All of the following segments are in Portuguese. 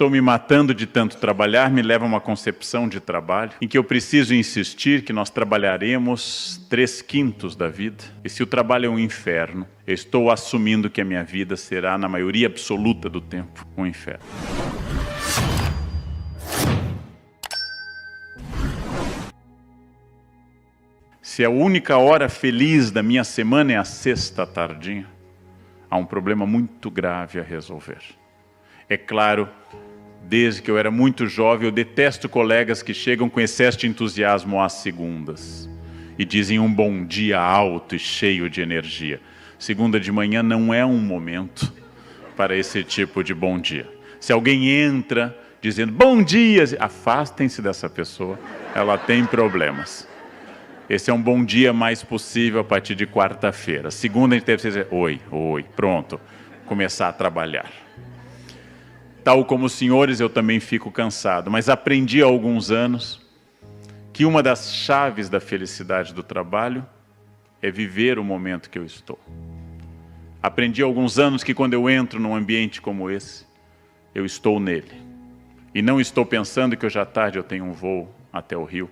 estou me matando de tanto trabalhar me leva a uma concepção de trabalho em que eu preciso insistir que nós trabalharemos 3/5 da vida. E se o trabalho é um inferno, eu estou assumindo que a minha vida será, na maioria absoluta do tempo, um inferno. Se a única hora feliz da minha semana é a sexta tardinha, há um problema muito grave a resolver. É claro, desde que eu era muito jovem, eu detesto colegas que chegam com excesso de entusiasmo às segundas e dizem um bom dia alto e cheio de energia. Segunda de manhã não é um momento para esse tipo de bom dia. Se alguém entra dizendo bom dia, afastem-se dessa pessoa, ela tem problemas. Esse é um bom dia mais possível a partir de quarta-feira. Segunda a gente deve dizer oi, pronto, começar a trabalhar. Tal como os senhores, eu também fico cansado, mas aprendi há alguns anos que uma das chaves da felicidade do trabalho é viver o momento que eu estou. Aprendi há alguns anos que quando eu entro num ambiente como esse, eu estou nele. E não estou pensando que hoje à tarde eu tenho um voo até o Rio,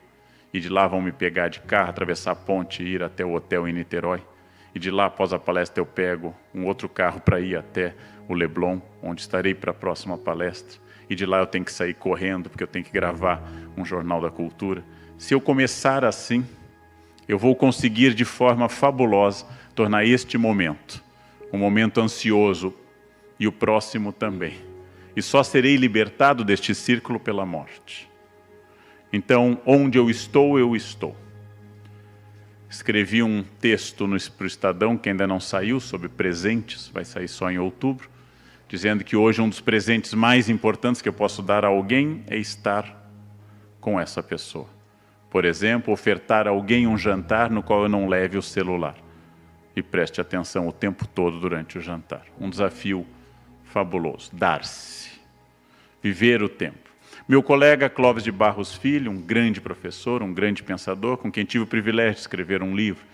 e de lá vão me pegar de carro, atravessar a ponte e ir até o hotel em Niterói. E de lá, após a palestra, eu pego um outro carro para ir até o Leblon, onde estarei para a próxima palestra. E de lá eu tenho que sair correndo, porque eu tenho que gravar um Jornal da Cultura. Se eu começar assim, eu vou conseguir de forma fabulosa tornar este momento um momento ansioso e o próximo também. E só serei libertado deste círculo pela morte. Então, onde eu estou, Escrevi um texto para o Estadão, que ainda não saiu, sobre presentes, vai sair só em outubro, dizendo que hoje um dos presentes mais importantes que eu posso dar a alguém é estar com essa pessoa. Por exemplo, ofertar a alguém um jantar no qual eu não leve o celular. E preste atenção o tempo todo durante o jantar. Um desafio fabuloso, dar-se, viver o tempo. Meu colega Clóvis de Barros Filho, um grande professor, um grande pensador, com quem tive o privilégio de escrever um livro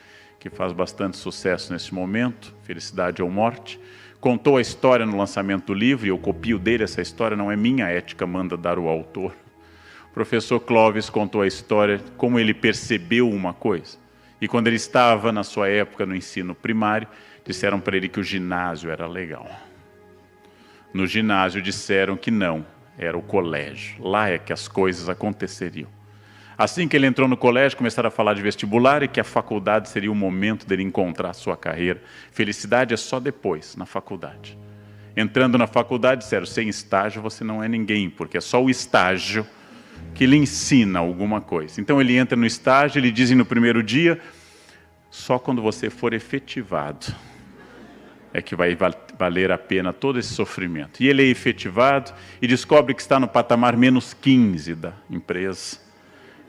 que faz bastante sucesso nesse momento, Felicidade ou Morte, contou a história no lançamento do livro, e eu copio dele essa história, não é minha, a ética manda dar o autor. O professor Clóvis contou a história, como ele percebeu uma coisa. E quando ele estava, na sua época, no ensino primário, disseram para ele que o ginásio era legal. No ginásio disseram que não. Era o colégio, lá é que as coisas aconteceriam. Assim que ele entrou no colégio, começaram a falar de vestibular e que a faculdade seria o momento dele encontrar a sua carreira. Felicidade é só depois, na faculdade. Entrando na faculdade, disseram, sem estágio você não é ninguém, porque é só o estágio que lhe ensina alguma coisa. Então ele entra no estágio, ele dizem no primeiro dia, só quando você for efetivado é que vai valer a pena todo esse sofrimento. E ele é efetivado e descobre que está no patamar -15 da empresa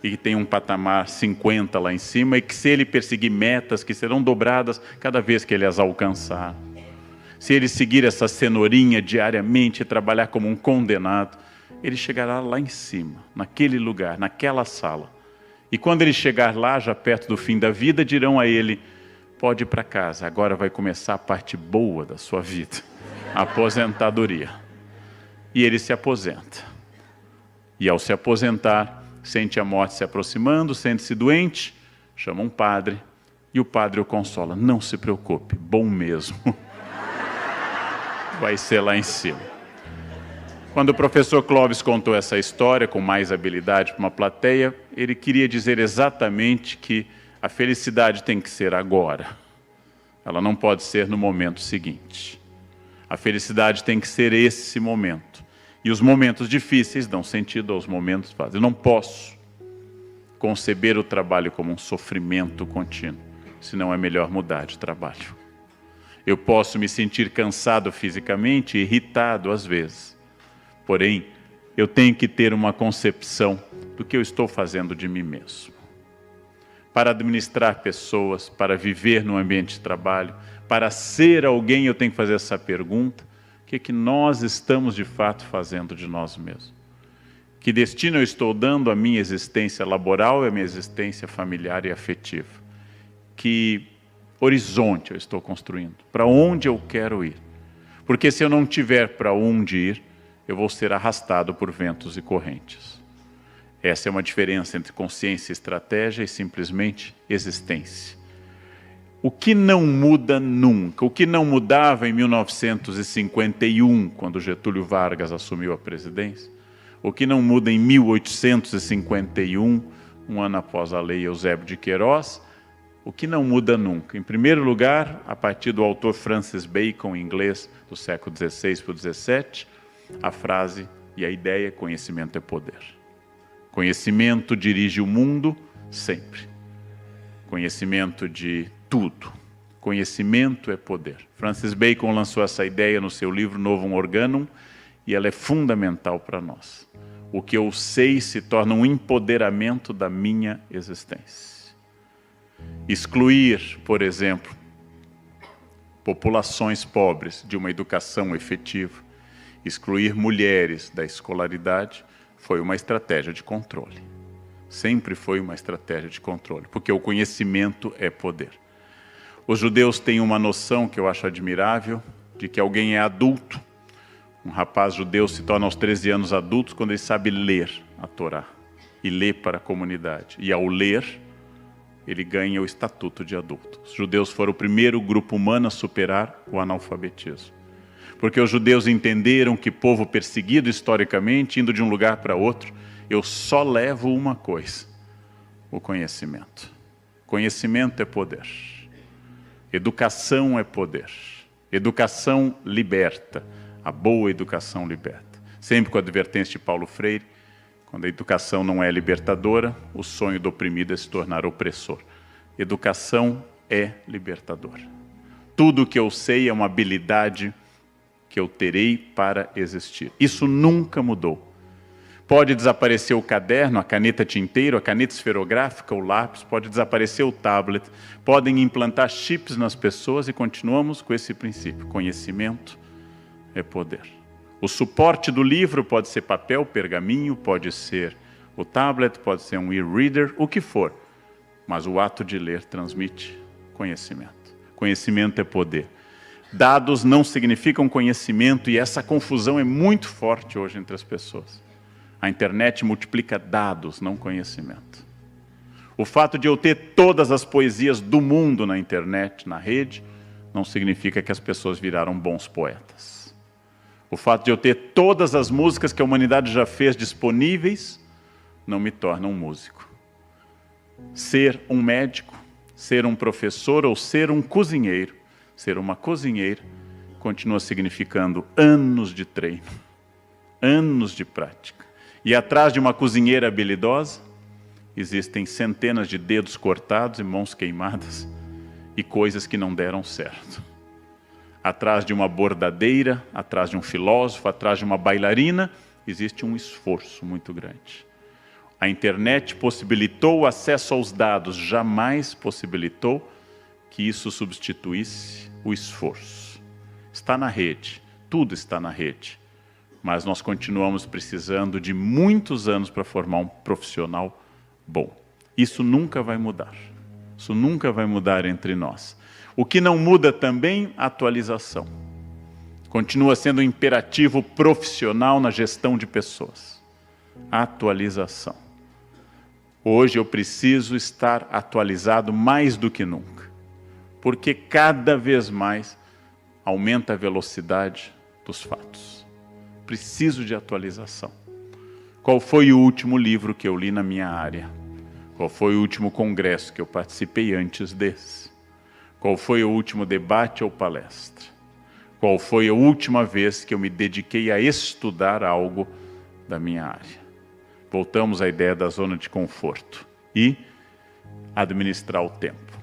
e que tem um patamar 50 lá em cima e que se ele perseguir metas que serão dobradas cada vez que ele as alcançar, se ele seguir essa cenourinha diariamente e trabalhar como um condenado, ele chegará lá em cima, naquele lugar, naquela sala. E quando ele chegar lá, já perto do fim da vida, dirão a ele, pode ir para casa, agora vai começar a parte boa da sua vida, a aposentadoria. E ele se aposenta. E ao se aposentar, sente a morte se aproximando, sente-se doente, chama um padre, e o padre o consola. Não se preocupe, bom mesmo. Vai ser lá em cima. Quando o professor Clóvis contou essa história com mais habilidade para uma plateia, ele queria dizer exatamente que a felicidade tem que ser agora. Ela não pode ser no momento seguinte. A felicidade tem que ser esse momento. E os momentos difíceis dão sentido aos momentos fáceis. Eu não posso conceber o trabalho como um sofrimento contínuo, senão é melhor mudar de trabalho. Eu posso me sentir cansado fisicamente, irritado às vezes. Porém, eu tenho que ter uma concepção do que eu estou fazendo de mim mesmo. Para administrar pessoas, para viver no ambiente de trabalho, para ser alguém, eu tenho que fazer essa pergunta. O que é que nós estamos de fato fazendo de nós mesmos? Que destino eu estou dando à minha existência laboral e à minha existência familiar e afetiva? Que horizonte eu estou construindo? Para onde eu quero ir? Porque se eu não tiver para onde ir, eu vou ser arrastado por ventos e correntes. Essa é uma diferença entre consciência e estratégia e simplesmente existência. O que não muda nunca, o que não mudava em 1951, quando Getúlio Vargas assumiu a presidência, o que não muda em 1851, um ano após a lei Eusébio de Queiroz, o que não muda nunca. Em primeiro lugar, a partir do autor Francis Bacon, em inglês, do século XVI para o XVII, a frase e a ideia: conhecimento é poder. Conhecimento dirige o mundo sempre. Conhecimento de tudo. Conhecimento é poder. Francis Bacon lançou essa ideia no seu livro Novum Organum e ela é fundamental para nós. O que eu sei se torna um empoderamento da minha existência. Excluir, por exemplo, populações pobres de uma educação efetiva, excluir mulheres da escolaridade, foi uma estratégia de controle. Sempre foi uma estratégia de controle, porque o conhecimento é poder. Os judeus têm uma noção que eu acho admirável, de que alguém é adulto. Um rapaz judeu se torna aos 13 anos adulto quando ele sabe ler a Torá e ler para a comunidade. E ao ler, ele ganha o estatuto de adulto. Os judeus foram o primeiro grupo humano a superar o analfabetismo. Porque os judeus entenderam que povo perseguido historicamente, indo de um lugar para outro, eu só levo uma coisa: o conhecimento. Conhecimento é poder. Educação é poder. Educação liberta. A boa educação liberta. Sempre com a advertência de Paulo Freire: quando a educação não é libertadora, o sonho do oprimido é se tornar opressor. Educação é libertadora. Tudo o que eu sei é uma habilidade que eu terei para existir. Isso nunca mudou. Pode desaparecer o caderno, a caneta tinteiro, a caneta esferográfica, o lápis, pode desaparecer o tablet, podem implantar chips nas pessoas e continuamos com esse princípio. Conhecimento é poder. O suporte do livro pode ser papel, pergaminho, pode ser o tablet, pode ser um e-reader, o que for. Mas o ato de ler transmite conhecimento. Conhecimento é poder. Dados não significam conhecimento e essa confusão é muito forte hoje entre as pessoas. A internet multiplica dados, não conhecimento. O fato de eu ter todas as poesias do mundo na internet, na rede, não significa que as pessoas viraram bons poetas. O fato de eu ter todas as músicas que a humanidade já fez disponíveis, não me torna um músico. Ser um médico, ser um professor ou ser um cozinheiro, ser uma cozinheira, continua significando anos de treino, anos de prática. E atrás de uma cozinheira habilidosa, existem centenas de dedos cortados e mãos queimadas e coisas que não deram certo. Atrás de uma bordadeira, atrás de um filósofo, atrás de uma bailarina, existe um esforço muito grande. A internet possibilitou o acesso aos dados, jamais possibilitou que isso substituísse o esforço. Está na rede, tudo está na rede. Mas nós continuamos precisando de muitos anos para formar um profissional bom. Isso nunca vai mudar. Isso nunca vai mudar entre nós. O que não muda também, a atualização. Continua sendo um imperativo profissional na gestão de pessoas. Atualização. Hoje eu preciso estar atualizado mais do que nunca. Porque cada vez mais aumenta a velocidade dos fatos. Preciso de atualização. Qual foi o último livro que eu li na minha área? Qual foi o último congresso que eu participei antes desse? Qual foi o último debate ou palestra? Qual foi a última vez que eu me dediquei a estudar algo da minha área? Voltamos à ideia da zona de conforto e administrar o tempo.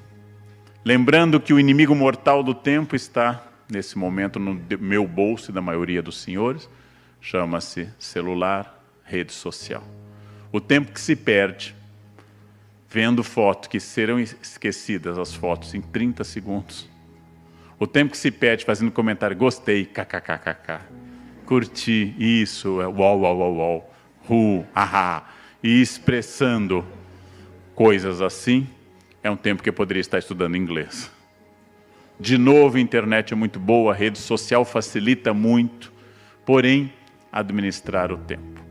Lembrando que o inimigo mortal do tempo está, nesse momento, no meu bolso e da maioria dos senhores, chama-se celular, rede social. O tempo que se perde vendo fotos que serão esquecidas, as fotos, em 30 segundos. O tempo que se perde fazendo comentário, gostei, kkkk, curti, isso, uau, uau, uau, uau, ahá, e expressando coisas assim, é um tempo que eu poderia estar estudando inglês. De novo, a internet é muito boa, a rede social facilita muito, porém, administrar o tempo.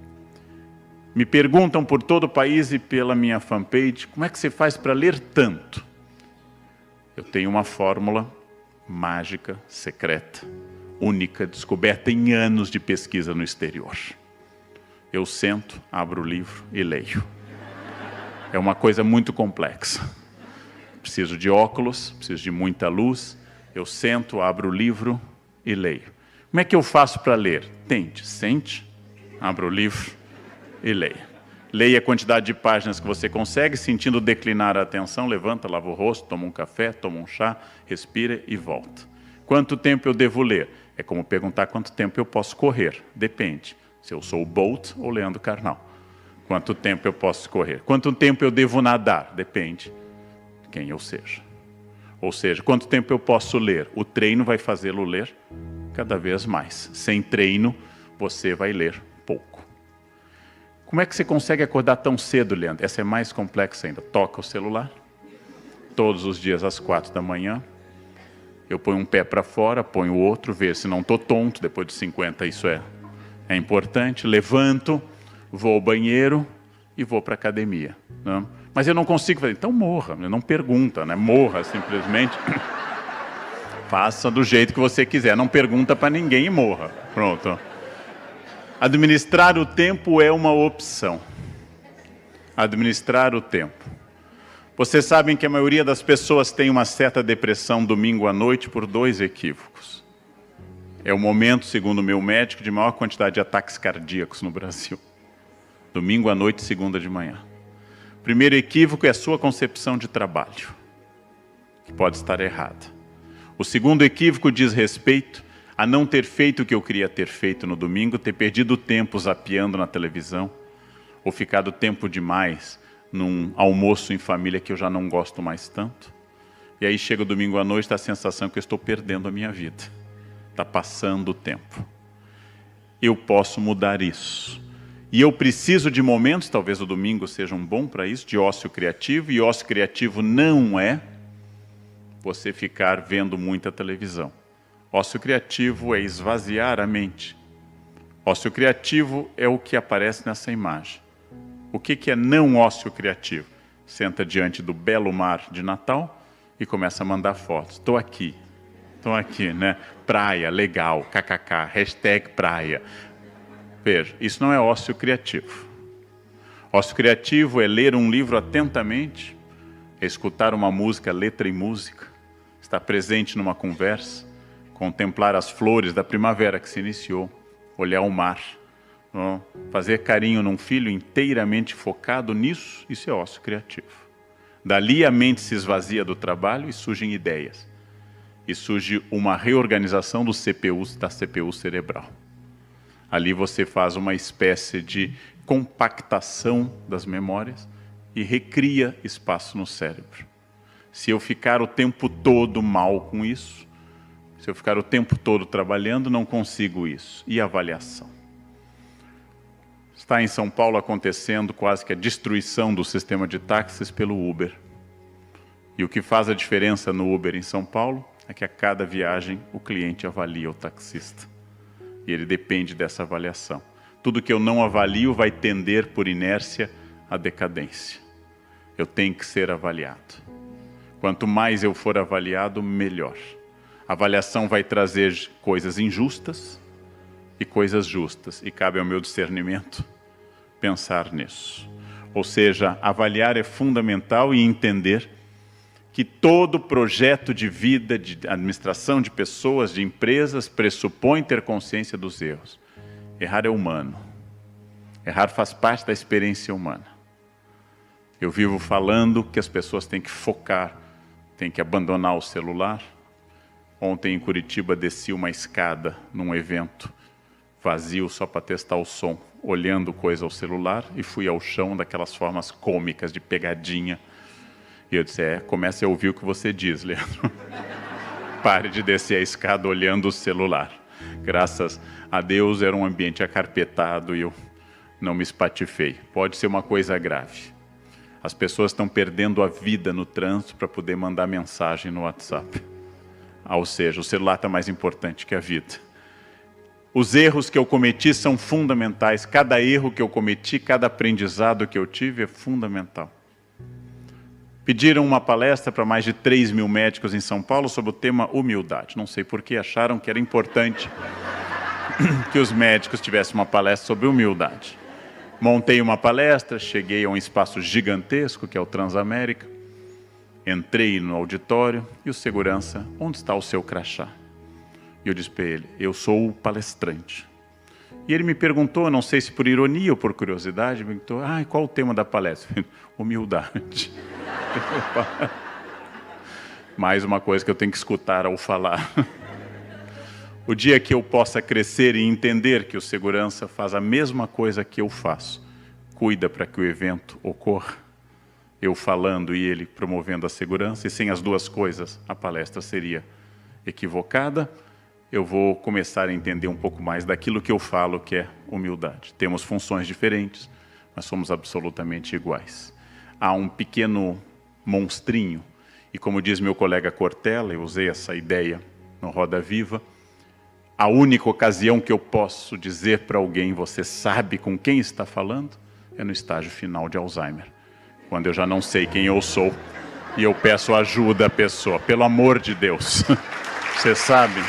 Me perguntam por todo o país e pela minha fanpage, como é que você faz para ler tanto? Eu tenho uma fórmula mágica, secreta, única, descoberta em anos de pesquisa no exterior. Eu sento, abro o livro e leio. É uma coisa muito complexa. Preciso de óculos, preciso de muita luz. Eu sento, abro o livro e leio. Como é que eu faço para ler? Tente, sente, abra o livro e leia. Leia a quantidade de páginas que você consegue, sentindo declinar a atenção, levanta, lava o rosto, toma um café, toma um chá, respira e volta. Quanto tempo eu devo ler? É como perguntar quanto tempo eu posso correr. Depende, se eu sou o Bolt ou Leandro Carnal. Quanto tempo eu posso correr? Quanto tempo eu devo nadar? Depende de quem eu seja. Ou seja, quanto tempo eu posso ler? O treino vai fazê-lo ler cada vez mais. Sem treino, você vai ler pouco. Como é que você consegue acordar tão cedo, Leandro? Essa é mais complexa ainda. Toca o celular, todos os dias às 4 da manhã. Eu ponho um pé para fora, ponho o outro, vejo se não estou tonto. Depois de 50, isso é importante. Levanto, vou ao banheiro e vou para a academia. Né? Mas eu não consigo fazer. Então morra, não pergunta, né? Morra simplesmente. Faça do jeito que você quiser. Não pergunta para ninguém e morra. Pronto. Administrar o tempo é uma opção. Administrar o tempo. Vocês sabem que a maioria das pessoas tem uma certa depressão domingo à noite por 2 equívocos. É o momento, segundo o meu médico, de maior quantidade de ataques cardíacos no Brasil. Domingo à noite, segunda de manhã. O primeiro equívoco é a sua concepção de trabalho, que pode estar errada. O segundo equívoco diz respeito a não ter feito o que eu queria ter feito no domingo, ter perdido tempo zapeando na televisão, ou ficado tempo demais num almoço em família que eu já não gosto mais tanto. E aí chega o domingo à noite, dá a sensação que eu estou perdendo a minha vida. Está passando o tempo. Eu posso mudar isso. E eu preciso de momentos, talvez o domingo seja um bom para isso, de ócio criativo. E ócio criativo não é você ficar vendo muita televisão. Ócio criativo é esvaziar a mente. Ócio criativo é o que aparece nessa imagem. O que é não ócio criativo? Senta diante do belo mar de Natal e começa a mandar fotos. Estou aqui, né? Praia, legal, kkk, hashtag praia. Veja, isso não é ócio criativo. Ócio criativo é ler um livro atentamente, é escutar uma música, letra e música, estar presente numa conversa, contemplar as flores da primavera que se iniciou, olhar o mar, fazer carinho num filho inteiramente focado nisso, isso é ócio criativo. Dali a mente se esvazia do trabalho e surgem ideias. E surge uma reorganização do CPU, da CPU cerebral. Ali você faz uma espécie de compactação das memórias e recria espaço no cérebro. Se eu ficar o tempo todo mal com isso, se eu ficar o tempo todo trabalhando, não consigo isso. E avaliação? Está em São Paulo acontecendo quase que a destruição do sistema de táxis pelo Uber. E o que faz a diferença no Uber em São Paulo é que a cada viagem o cliente avalia o taxista. E ele depende dessa avaliação. Tudo que eu não avalio vai tender, por inércia, à decadência. Eu tenho que ser avaliado. Quanto mais eu for avaliado, melhor. A avaliação vai trazer coisas injustas e coisas justas. E cabe ao meu discernimento pensar nisso. Ou seja, avaliar é fundamental e entender que todo projeto de vida, de administração de pessoas, de empresas, pressupõe ter consciência dos erros. Errar é humano. Errar faz parte da experiência humana. Eu vivo falando que as pessoas têm que focar, têm que abandonar o celular. Ontem em Curitiba desci uma escada num evento vazio só para testar o som, olhando coisa ao celular, e fui ao chão daquelas formas cômicas de pegadinha. E eu disse, comece a ouvir o que você diz, Leandro. Pare de descer a escada olhando o celular. Graças a Deus era um ambiente acarpetado e eu não me espatifei. Pode ser uma coisa grave. As pessoas estão perdendo a vida no trânsito para poder mandar mensagem no WhatsApp. Ou seja, o celular está mais importante que a vida. Os erros que eu cometi são fundamentais. Cada erro que eu cometi, cada aprendizado que eu tive é fundamental. Pediram uma palestra para mais de 3.000 médicos em São Paulo sobre o tema humildade. Não sei por que acharam que era importante que os médicos tivessem uma palestra sobre humildade. Montei uma palestra, cheguei a um espaço gigantesco, que é o Transamérica. Entrei no auditório e o segurança, onde está o seu crachá? E eu disse para ele, eu sou o palestrante. E ele me perguntou, não sei se por ironia ou por curiosidade, me perguntou, qual o tema da palestra? Humildade. Mais uma coisa que eu tenho que escutar ao falar. O dia que eu possa crescer e entender que o segurança faz a mesma coisa que eu faço, cuida para que o evento ocorra, eu falando e ele promovendo a segurança, e sem as duas coisas a palestra seria equivocada, eu vou começar a entender um pouco mais daquilo que eu falo, que é humildade. Temos funções diferentes, mas somos absolutamente iguais. Há um pequeno monstrinho, e como diz meu colega Cortella, eu usei essa ideia no Roda Viva, a única ocasião que eu posso dizer para alguém, você sabe com quem está falando, é no estágio final de Alzheimer. Quando eu já não sei quem eu sou e eu peço ajuda à pessoa. Pelo amor de Deus. Você sabe?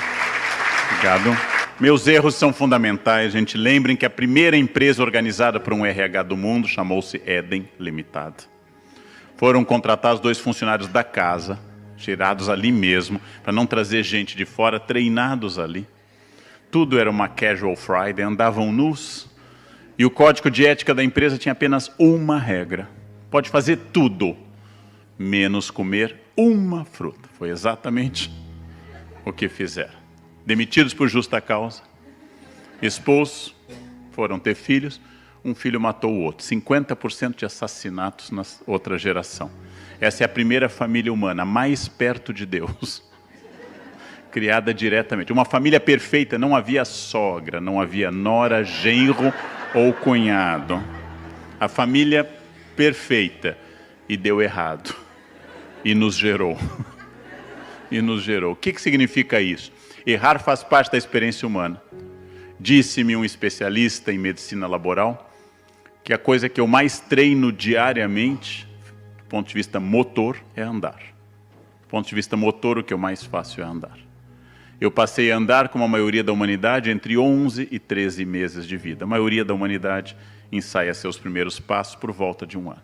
Obrigado. Meus erros são fundamentais. Gente, lembrem que a primeira empresa organizada por um RH do mundo chamou-se Eden Limitada. Foram contratados 2 funcionários da casa, tirados ali mesmo, para não trazer gente de fora, treinados ali. Tudo era uma casual Friday, andavam nus. E o código de ética da empresa tinha apenas uma regra. Pode fazer tudo, menos comer uma fruta. Foi exatamente o que fizeram. Demitidos por justa causa, expulsos, foram ter filhos, um filho matou o outro. 50% de assassinatos na outra geração. Essa é a primeira família humana, mais perto de Deus. Criada diretamente. Uma família perfeita, não havia sogra, não havia nora, genro ou cunhado. A família perfeita, e deu errado. E nos gerou. E nos gerou. O que significa isso? Errar faz parte da experiência humana. Disse-me um especialista em medicina laboral que a coisa que eu mais treino diariamente, do ponto de vista motor, é andar. Do ponto de vista motor, o que eu mais faço é andar. Eu passei a andar, como a maioria da humanidade, entre 11 e 13 meses de vida. A maioria da humanidade ensaia seus primeiros passos por volta de 1 ano.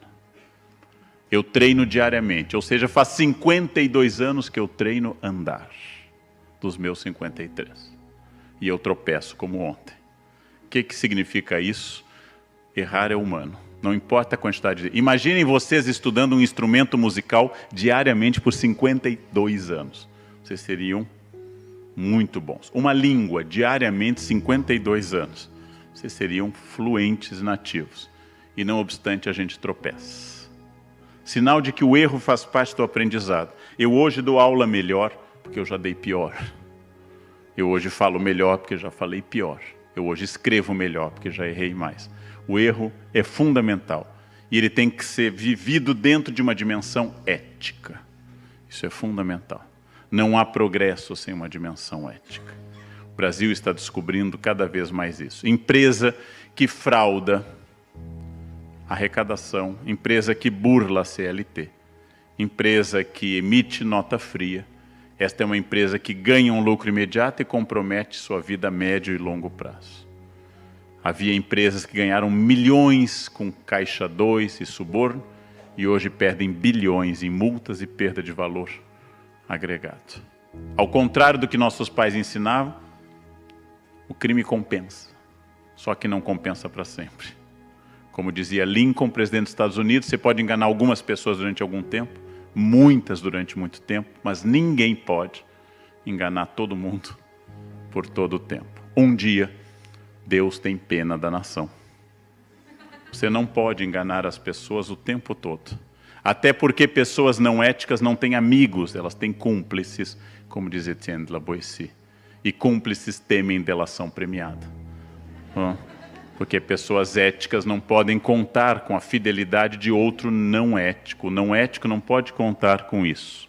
Eu treino diariamente, ou seja, faz 52 anos que eu treino andar, dos meus 53. E eu tropeço como ontem. O que significa isso? Errar é humano. Não importa a quantidade de... Imaginem vocês estudando um instrumento musical diariamente por 52 anos. Vocês seriam muito bons. Uma língua diariamente, 52 anos. Vocês seriam fluentes nativos. E não obstante, a gente tropeça. Sinal de que o erro faz parte do aprendizado. Eu hoje dou aula melhor, porque eu já dei pior. Eu hoje falo melhor, porque já falei pior. Eu hoje escrevo melhor, porque já errei mais. O erro é fundamental. E ele tem que ser vivido dentro de uma dimensão ética. Isso é fundamental. Não há progresso sem uma dimensão ética. O Brasil está descobrindo cada vez mais isso. Empresa que frauda arrecadação, empresa que burla a CLT, empresa que emite nota fria. Esta é uma empresa que ganha um lucro imediato e compromete sua vida a médio e longo prazo. Havia empresas que ganharam milhões com Caixa 2 e suborno e hoje perdem bilhões em multas e perda de valor agregado. Ao contrário do que nossos pais ensinavam, o crime compensa, só que não compensa para sempre. Como dizia Lincoln, presidente dos Estados Unidos, você pode enganar algumas pessoas durante algum tempo, muitas durante muito tempo, mas ninguém pode enganar todo mundo por todo o tempo. Um dia, Deus tem pena da nação. Você não pode enganar as pessoas o tempo todo. Até porque pessoas não éticas não têm amigos, elas têm cúmplices, como diz Etienne de la Boétie. E cúmplices temem delação premiada. Porque pessoas éticas não podem contar com a fidelidade de outro não ético. O não ético não pode contar com isso.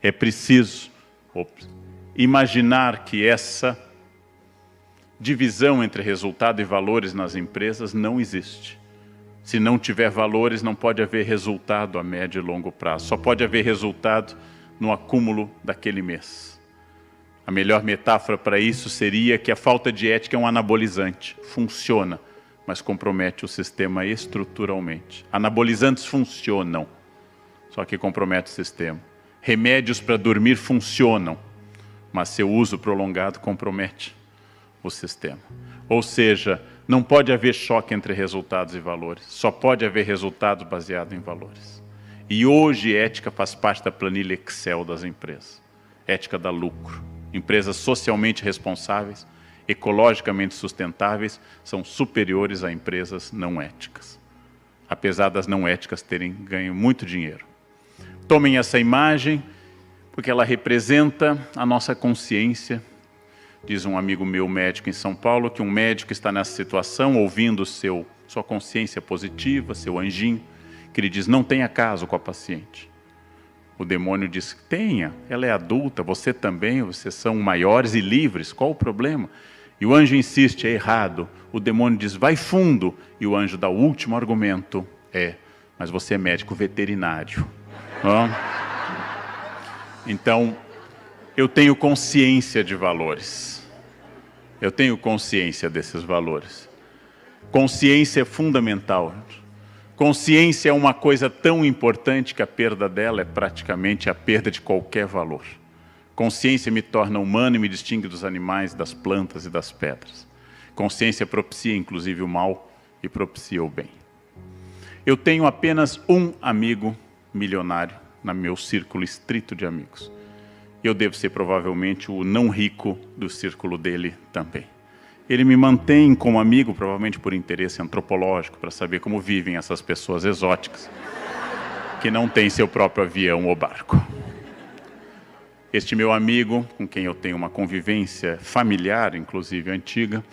É preciso imaginar que essa divisão entre resultado e valores nas empresas não existe. Se não tiver valores, não pode haver resultado a médio e longo prazo. Só pode haver resultado no acúmulo daquele mês. A melhor metáfora para isso seria que a falta de ética é um anabolizante. Funciona, mas compromete o sistema estruturalmente. Anabolizantes funcionam, só que compromete o sistema. Remédios para dormir funcionam, mas seu uso prolongado compromete o sistema. Ou seja, não pode haver choque entre resultados e valores. Só pode haver resultados baseados em valores. E hoje ética faz parte da planilha Excel das empresas. Ética dá lucro. Empresas socialmente responsáveis, ecologicamente sustentáveis, são superiores a empresas não éticas. Apesar das não éticas terem ganho muito dinheiro. Tomem essa imagem, porque ela representa a nossa consciência. Diz um amigo meu, médico em São Paulo, que um médico está nessa situação, ouvindo sua consciência positiva, seu anjinho, que ele diz, não tenha caso com a paciente. O demônio diz, tenha, ela é adulta, você também, vocês são maiores e livres, qual o problema? E o anjo insiste, é errado. O demônio diz, vai fundo. E o anjo dá o último argumento, mas você é médico veterinário. Então, eu tenho consciência de valores. Eu tenho consciência desses valores. Consciência é fundamental. Consciência é uma coisa tão importante que a perda dela é praticamente a perda de qualquer valor. Consciência me torna humano e me distingue dos animais, das plantas e das pedras. Consciência propicia inclusive o mal e propicia o bem. Eu tenho apenas um amigo milionário no meu círculo estrito de amigos. Eu devo ser provavelmente o não rico do círculo dele também. Ele me mantém como amigo, provavelmente por interesse antropológico, para saber como vivem essas pessoas exóticas, que não têm seu próprio avião ou barco. Este meu amigo, com quem eu tenho uma convivência familiar, inclusive antiga,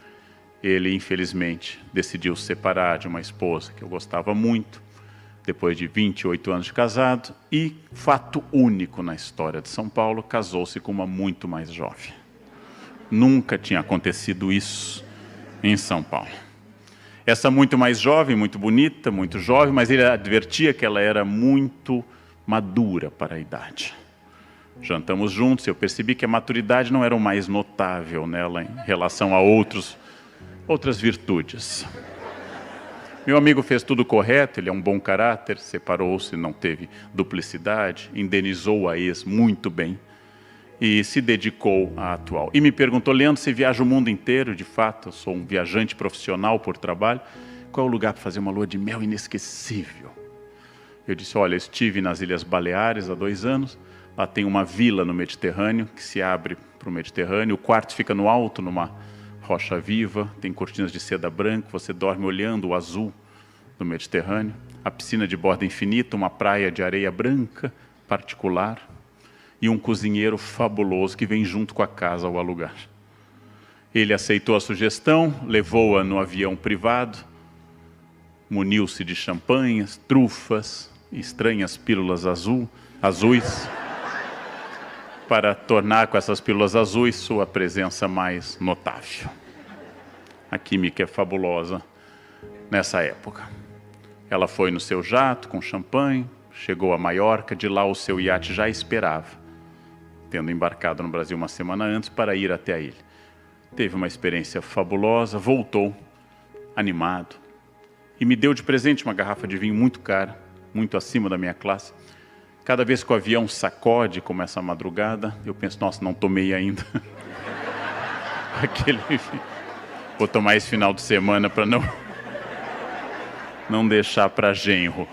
ele infelizmente decidiu se separar de uma esposa que eu gostava muito, depois de 28 anos de casado, e, fato único na história de São Paulo, casou-se com uma muito mais jovem. Nunca tinha acontecido isso em São Paulo. Essa muito mais jovem, muito bonita, muito jovem, mas ele advertia que ela era muito madura para a idade. Jantamos juntos e eu percebi que a maturidade não era o mais notável nela em relação a outras virtudes. Meu amigo fez tudo correto, ele é um bom caráter, separou-se, não teve duplicidade, indenizou a ex muito bem e se dedicou à atual. E me perguntou, Leandro, você viaja o mundo inteiro? De fato, eu sou um viajante profissional por trabalho. Qual é o lugar para fazer uma lua de mel inesquecível? Eu disse, olha, estive nas Ilhas Baleares há 2 anos, lá tem uma vila no Mediterrâneo, que se abre para o Mediterrâneo, o quarto fica no alto, numa rocha viva, tem cortinas de seda branca, você dorme olhando o azul do Mediterrâneo, a piscina de borda infinita, uma praia de areia branca, particular, e um cozinheiro fabuloso que vem junto com a casa ao alugar. Ele aceitou a sugestão, levou-a no avião privado, muniu-se de champanhes, trufas, estranhas pílulas azuis, para tornar com essas pílulas azuis sua presença mais notável. A química é fabulosa nessa época. Ela foi no seu jato com champanhe, chegou a Maiorca, de lá o seu iate já esperava, tendo embarcado no Brasil uma semana antes para ir até a ilha. Teve uma experiência fabulosa, voltou animado e me deu de presente uma garrafa de vinho muito cara, muito acima da minha classe. Cada vez que o avião sacode, como essa madrugada, eu penso, nossa, não tomei ainda. Vou tomar esse final de semana para não deixar para genro.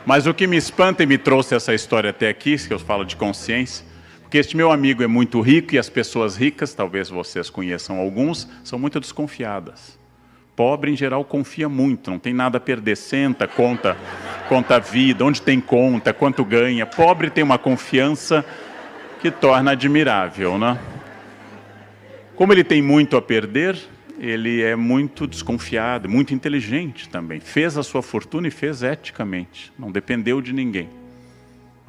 Mas o que me espanta e me trouxe essa história até aqui, que eu falo de consciência, porque este meu amigo é muito rico e as pessoas ricas, talvez vocês conheçam alguns, são muito desconfiadas. Pobre, em geral, confia muito, não tem nada a perder, senta, conta a vida, onde tem conta, quanto ganha. Pobre tem uma confiança que torna admirável, né? Como ele tem muito a perder, ele é muito desconfiado, muito inteligente também. Fez a sua fortuna e fez eticamente, não dependeu de ninguém.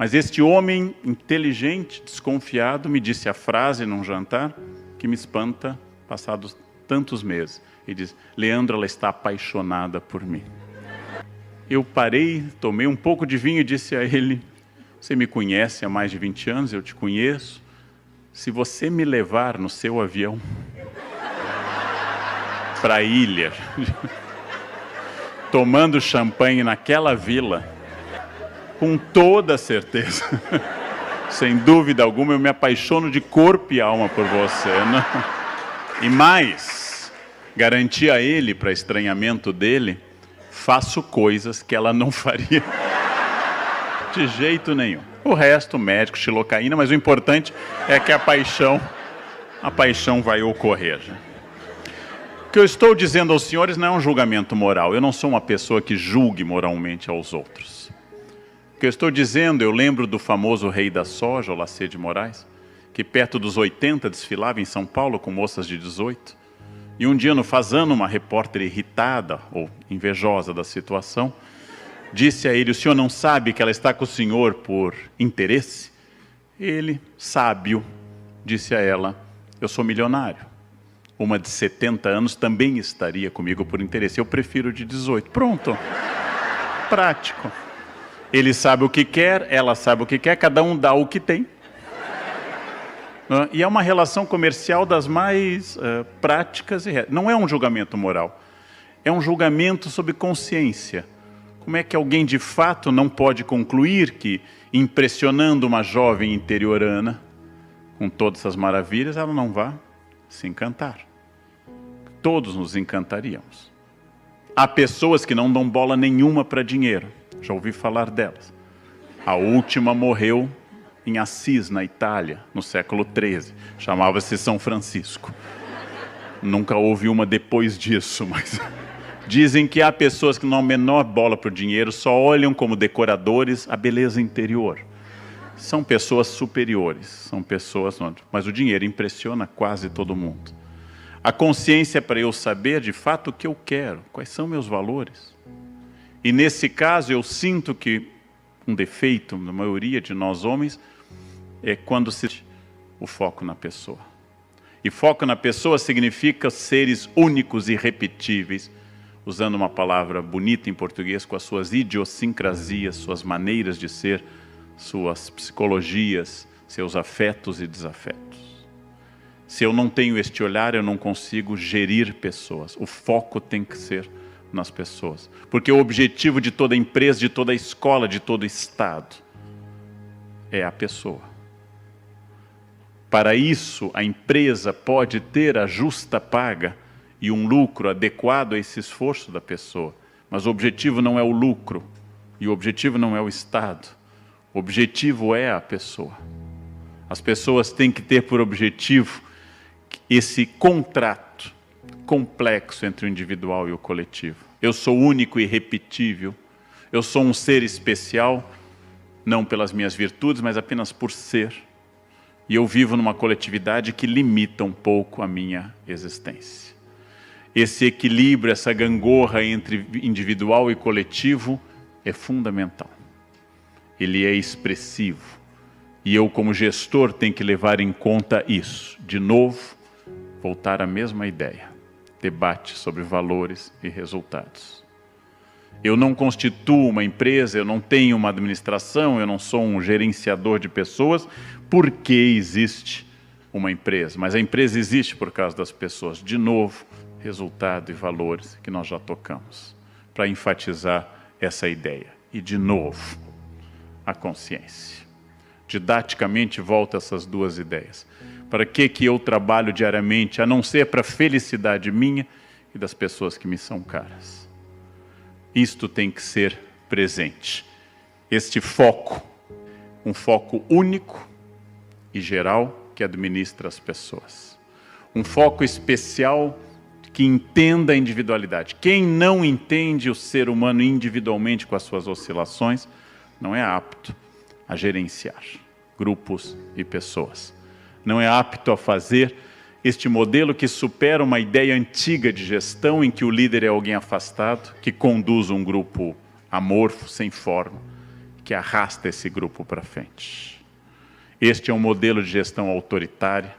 Mas este homem inteligente, desconfiado, me disse a frase num jantar que me espanta passados tantos meses. Ele diz: Leandro, ela está apaixonada por mim. Eu parei, tomei um pouco de vinho e disse a ele: você me conhece há mais de 20 anos, eu te conheço. Se você me levar no seu avião para a ilha, tomando champanhe naquela vila, com toda certeza, sem dúvida alguma, eu me apaixono de corpo e alma por você. Não? E mais, garanti a ele, para estranhamento dele, faço coisas que ela não faria de jeito nenhum. O resto, médico, xilocaína, mas o importante é que a paixão vai ocorrer. O que eu estou dizendo aos senhores não é um julgamento moral. Eu não sou uma pessoa que julgue moralmente aos outros. O que eu estou dizendo, eu lembro do famoso rei da soja, Olacê de Moraes, que perto dos 80 desfilava em São Paulo com moças de 18. E um dia no Fazano, uma repórter irritada ou invejosa da situação, disse a ele: o senhor não sabe que ela está com o senhor por interesse? Ele, sábio, disse a ela: eu sou milionário. Uma de 70 anos também estaria comigo por interesse. Eu prefiro de 18. Pronto. Prático. Ele sabe o que quer, ela sabe o que quer, cada um dá o que tem. E é uma relação comercial das mais práticas e reais. Não é um julgamento moral. É um julgamento sobre consciência. Como é que alguém de fato não pode concluir que, impressionando uma jovem interiorana, com todas essas maravilhas, ela não vá se encantar? Todos nos encantaríamos. Há pessoas que não dão bola nenhuma para dinheiro. Já ouvi falar delas. A última morreu em Assis, na Itália, no século XIII. Chamava-se São Francisco. Nunca houve uma depois disso, mas... Dizem que há pessoas que não dão a menor bola para o dinheiro, só olham como decoradores a beleza interior. São pessoas superiores, são pessoas... Mas o dinheiro impressiona quase todo mundo. A consciência é para eu saber de fato o que eu quero, quais são meus valores. E nesse caso eu sinto que um defeito, na maioria de nós homens, é quando se o foco na pessoa. E foco na pessoa significa seres únicos e irrepetíveis, usando uma palavra bonita em português, com as suas idiosincrasias, suas maneiras de ser, suas psicologias, seus afetos e desafetos. Se eu não tenho este olhar, eu não consigo gerir pessoas. O foco tem que ser nas pessoas. Porque o objetivo de toda empresa, de toda escola, de todo Estado, é a pessoa. Para isso, a empresa pode ter a justa paga e um lucro adequado a esse esforço da pessoa. Mas o objetivo não é o lucro, e o objetivo não é o Estado. O objetivo é a pessoa. As pessoas têm que ter por objetivo esse contrato complexo entre o individual e o coletivo. Eu sou único e irrepetível. Eu sou um ser especial, não pelas minhas virtudes, mas apenas por ser. E eu vivo numa coletividade que limita um pouco a minha existência. Esse equilíbrio, essa gangorra entre individual e coletivo é fundamental. Ele é expressivo. E eu, como gestor, tenho que levar em conta isso. De novo, voltar à mesma ideia. Debate sobre valores e resultados. Eu não constituo uma empresa, eu não tenho uma administração, eu não sou um gerenciador de pessoas, porque existe uma empresa. Mas a empresa existe por causa das pessoas. De novo, resultado e valores que nós já tocamos, para enfatizar essa ideia. E de novo, a consciência. Didaticamente volta essas duas ideias. Para que eu trabalho diariamente, a não ser para a felicidade minha e das pessoas que me são caras? Isto tem que ser presente. Este foco, um foco único e geral que administra as pessoas. Um foco especial que entenda a individualidade. Quem não entende o ser humano individualmente com as suas oscilações, não é apto a gerenciar grupos e pessoas. Não é apto a fazer este modelo que supera uma ideia antiga de gestão em que o líder é alguém afastado, que conduz um grupo amorfo, sem forma, que arrasta esse grupo para frente. Este é um modelo de gestão autoritária,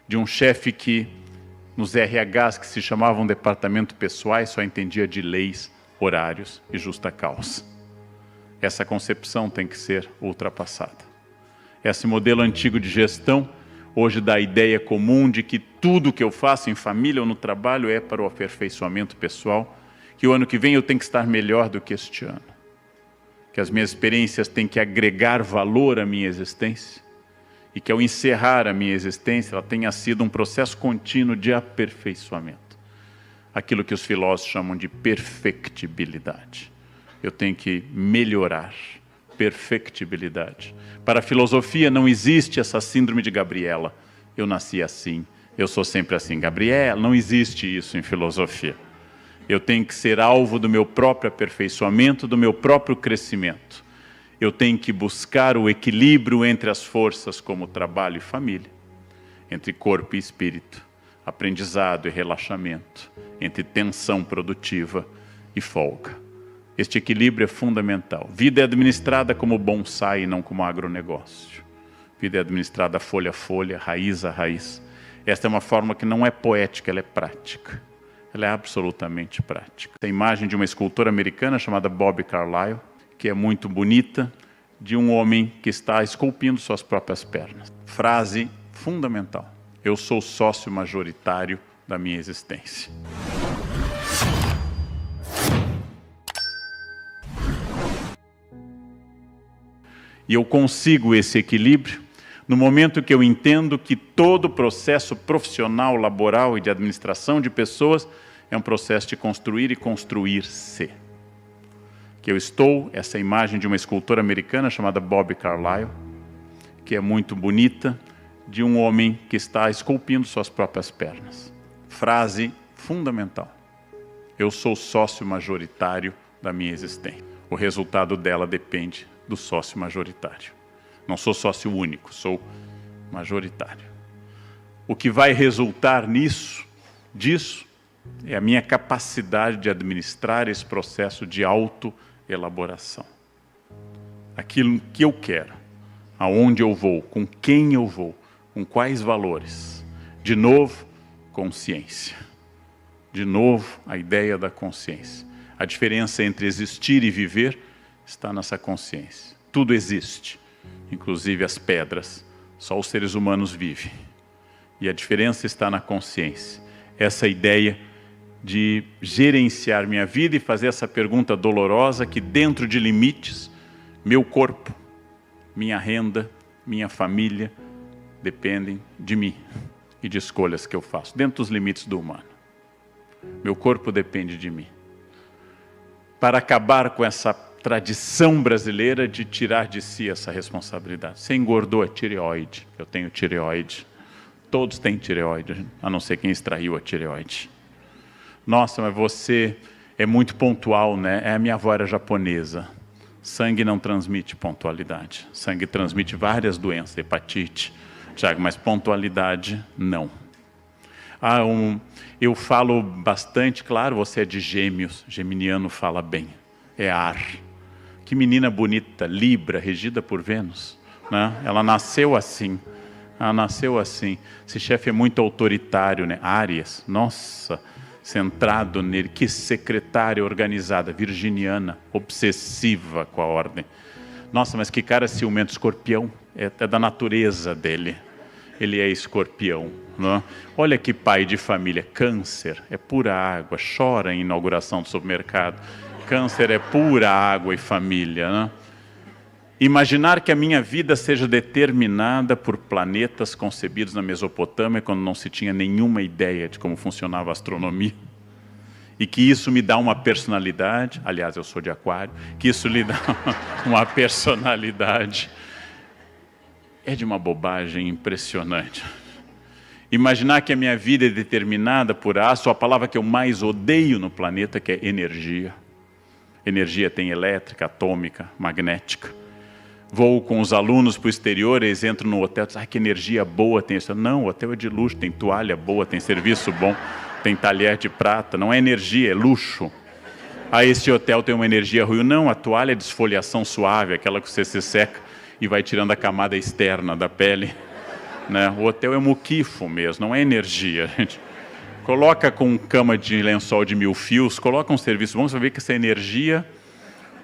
de um chefe que, nos RHs que se chamavam departamento pessoais, só entendia de leis, horários e justa causa. Essa concepção tem que ser ultrapassada. Esse modelo antigo de gestão, hoje dá a ideia comum de que tudo que eu faço em família ou no trabalho é para o aperfeiçoamento pessoal, que o ano que vem eu tenho que estar melhor do que este ano, que as minhas experiências têm que agregar valor à minha existência, e que ao encerrar a minha existência, ela tenha sido um processo contínuo de aperfeiçoamento. Aquilo que os filósofos chamam de perfectibilidade. Eu tenho que melhorar. Perfectibilidade. Para a filosofia não existe essa síndrome de Gabriela. Eu nasci assim, eu sou sempre assim. Gabriela, não existe isso em filosofia. Eu tenho que ser alvo do meu próprio aperfeiçoamento, do meu próprio crescimento. Eu tenho que buscar o equilíbrio entre as forças como trabalho e família, entre corpo e espírito, aprendizado e relaxamento, entre tensão produtiva e folga. Este equilíbrio é fundamental. Vida é administrada como bonsai e não como agronegócio. Vida é administrada folha a folha, raiz a raiz. Esta é uma forma que não é poética, ela é prática. Ela é absolutamente prática. A imagem de uma escultora americana chamada Bobbie Carlyle, que é muito bonita, de um homem que está esculpindo suas próprias pernas. Frase fundamental. Eu sou sócio majoritário da minha existência. E eu consigo esse equilíbrio no momento que eu entendo que todo processo profissional, laboral e de administração de pessoas é um processo de construir e construir-se. Que eu estou, essa imagem de uma escultora americana chamada Bobbie Carlyle, que é muito bonita, de um homem que está esculpindo suas próprias pernas. Frase fundamental. Eu sou sócio majoritário da minha existência. O resultado dela depende do sócio majoritário. Não sou sócio único, sou majoritário. O que vai resultar disso, é a minha capacidade de administrar esse processo de autoelaboração. Aquilo que eu quero, aonde eu vou, com quem eu vou, com quais valores. De novo, consciência. De novo, a ideia da consciência. A diferença entre existir e viver está nessa consciência. Tudo existe, inclusive as pedras. Só os seres humanos vivem. E a diferença está na consciência. Essa ideia de gerenciar minha vida e fazer essa pergunta dolorosa que dentro de limites, meu corpo, minha renda, minha família, dependem de mim e de escolhas que eu faço, dentro dos limites do humano. Meu corpo depende de mim. Para acabar com essa tradição brasileira de tirar de si essa responsabilidade. Você engordou a tireoide, eu tenho tireoide. Todos têm tireoide, a não ser quem extraiu a tireoide. Nossa, mas você é muito pontual, né? A minha avó era japonesa. Sangue não transmite pontualidade. Sangue transmite várias doenças, hepatite, Tiago, mas pontualidade, não. Eu falo bastante, claro, você é de Gêmeos, geminiano fala bem, é ar. Que menina bonita, Libra, regida por Vênus, né? Ela nasceu assim. Esse chefe é muito autoritário, né? Áries, nossa, centrado nele. Que secretária organizada, virginiana, obsessiva com a ordem. Nossa, mas que cara ciumento. Escorpião, é da natureza dele. Ele é escorpião, né? Olha que pai de família. Câncer, é pura água, chora em inauguração do supermercado. Câncer é pura água e família, né? Imaginar que a minha vida seja determinada por planetas concebidos na Mesopotâmia, quando não se tinha nenhuma ideia de como funcionava a astronomia, e que isso me dá uma personalidade, aliás, eu sou de Aquário, que isso lhe dá uma personalidade, é de uma bobagem impressionante. Imaginar que a minha vida é determinada por a palavra que eu mais odeio no planeta, que é energia. Energia tem elétrica, atômica, magnética. Vou com os alunos para o exterior, eles entram no hotel, dizem, que energia boa tem isso. Não, o hotel é de luxo, tem toalha boa, tem serviço bom, tem talher de prata. Não é energia, é luxo. Este hotel tem uma energia ruim. Não, a toalha é de esfoliação suave, aquela que você se seca e vai tirando a camada externa da pele. Né? O hotel é muquifo mesmo, não é energia, gente. Coloca com cama de lençol de 1000 fios, coloca um serviço bom, você vai ver que essa energia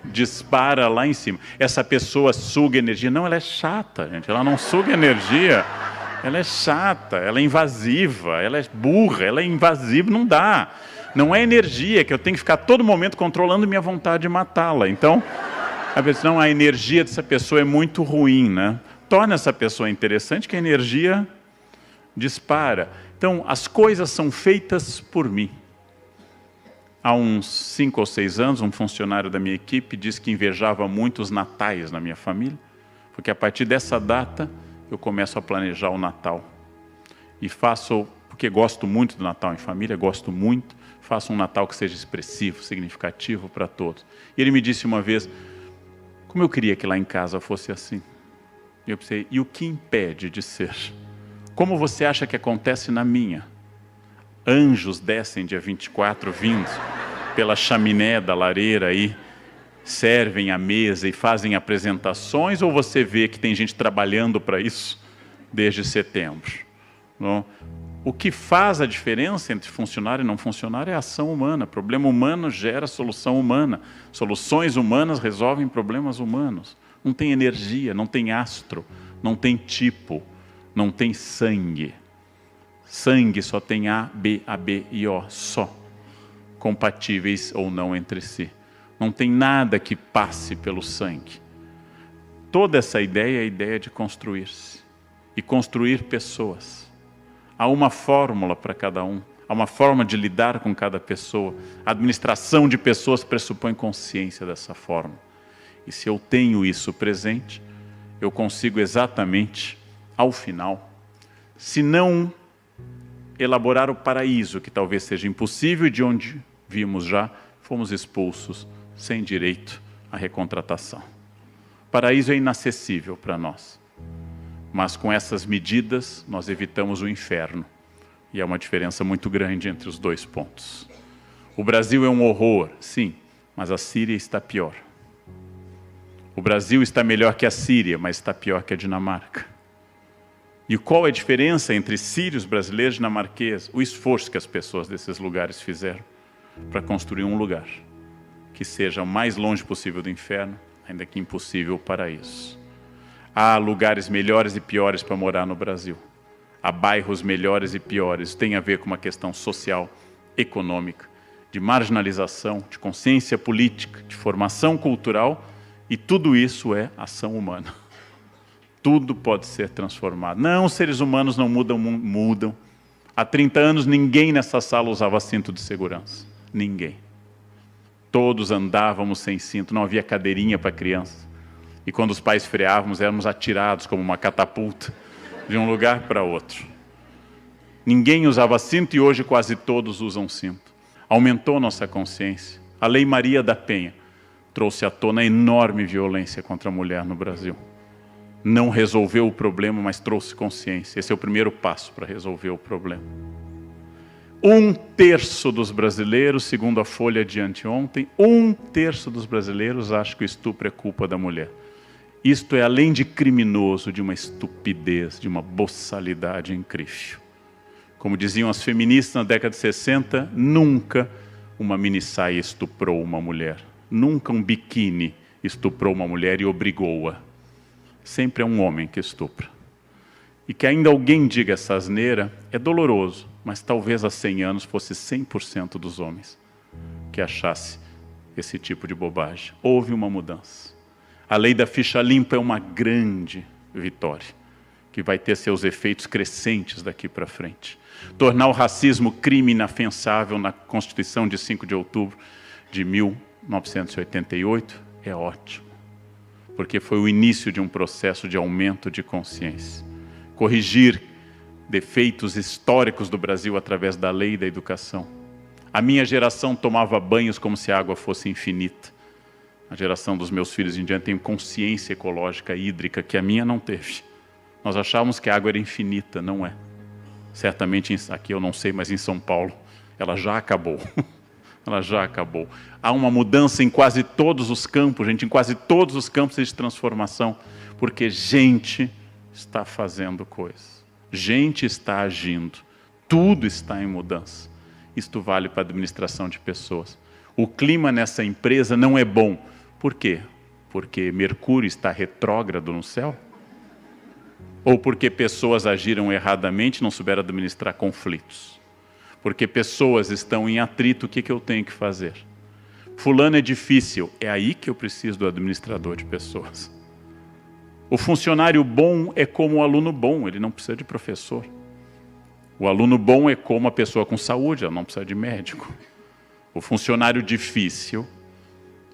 dispara lá em cima. Essa pessoa suga energia. Não, ela é chata, gente. Ela não suga energia. Ela é chata, ela é invasiva, ela é burra, ela é invasiva, não dá. Não é energia, que eu tenho que ficar a todo momento controlando minha vontade de matá-la. Então, a energia dessa pessoa é muito ruim, né? Torna essa pessoa interessante que a energia dispara. Então, as coisas são feitas por mim. Há uns 5 ou 6 anos, um funcionário da minha equipe disse que invejava muito os natais na minha família, porque a partir dessa data eu começo a planejar o Natal. E faço, porque gosto muito do Natal em família, gosto muito, faço um Natal que seja expressivo, significativo para todos. E ele me disse uma vez, como eu queria que lá em casa fosse assim. E eu pensei, e o que impede de ser? Como você acha que acontece na minha? Anjos descem dia 24 vindo pela chaminé da lareira aí, servem a mesa e fazem apresentações, ou você vê que tem gente trabalhando para isso desde setembro? Não? O que faz a diferença entre funcionar e não funcionar é a ação humana. Problema humano gera solução humana. Soluções humanas resolvem problemas humanos. Não tem energia, não tem astro, não tem tipo, não tem sangue. Sangue só tem A, B e O, só. Compatíveis ou não entre si. Não tem nada que passe pelo sangue. Toda essa ideia é a ideia de construir-se. E construir pessoas. Há uma fórmula para cada um. Há uma forma de lidar com cada pessoa. A administração de pessoas pressupõe consciência dessa forma. E se eu tenho isso presente, eu consigo exatamente, ao final, se não elaborar o paraíso, que talvez seja impossível, e de onde vimos já, fomos expulsos sem direito à recontratação. O paraíso é inacessível para nós, mas com essas medidas nós evitamos o inferno, e há uma diferença muito grande entre os dois pontos. O Brasil é um horror, sim, mas a Síria está pior. O Brasil está melhor que a Síria, mas está pior que a Dinamarca. E qual é a diferença entre sírios, brasileiros e dinamarqueses? O esforço que as pessoas desses lugares fizeram para construir um lugar que seja o mais longe possível do inferno, ainda que impossível o paraíso. Há lugares melhores e piores para morar no Brasil. Há bairros melhores e piores. Isso tem a ver com uma questão social, econômica, de marginalização, de consciência política, de formação cultural, e tudo isso é ação humana. Tudo pode ser transformado. Não, os seres humanos não mudam, mudam. Há 30 anos ninguém nessa sala usava cinto de segurança. Ninguém. Todos andávamos sem cinto, não havia cadeirinha para criança. E quando os pais freávamos, éramos atirados como uma catapulta de um lugar para outro. Ninguém usava cinto e hoje quase todos usam cinto. Aumentou nossa consciência. A Lei Maria da Penha trouxe à tona enorme violência contra a mulher no Brasil. Não resolveu o problema, mas trouxe consciência. Esse é o primeiro passo para resolver o problema. 1/3 dos brasileiros, segundo a Folha de anteontem, 1/3 dos brasileiros acham que o estupro é culpa da mulher. Isto é, além de criminoso, de uma estupidez, de uma boçalidade incrível. Como diziam as feministas na década de 60, nunca uma minissaia estuprou uma mulher. Nunca um biquíni estuprou uma mulher e obrigou-a. Sempre é um homem que estupra. E que ainda alguém diga essa asneira é doloroso, mas talvez há 100 anos fosse 100% dos homens que achasse esse tipo de bobagem. Houve uma mudança. A lei da ficha limpa é uma grande vitória, que vai ter seus efeitos crescentes daqui para frente. Tornar o racismo crime inafensável na Constituição de 5 de outubro de 1988 é ótimo, porque foi o início de um processo de aumento de consciência. Corrigir defeitos históricos do Brasil através da lei da educação. A minha geração tomava banhos como se a água fosse infinita. A geração dos meus filhos em diante tem consciência ecológica hídrica que a minha não teve. Nós achávamos que a água era infinita, não é. Certamente aqui eu não sei, mas em São Paulo ela já acabou. ela já acabou. Há uma mudança em quase todos os campos, gente, em quase todos os campos de transformação, porque gente está fazendo coisas, gente está agindo, tudo está em mudança. Isto vale para a administração de pessoas. O clima nessa empresa não é bom. Por quê? Porque Mercúrio está retrógrado no céu? Ou porque pessoas agiram erradamente e não souberam administrar conflitos? Porque pessoas estão em atrito, o que eu tenho que fazer? Fulano é difícil, é aí que eu preciso do administrador de pessoas. O funcionário bom é como o aluno bom, ele não precisa de professor. O aluno bom é como a pessoa com saúde, ela não precisa de médico. O funcionário difícil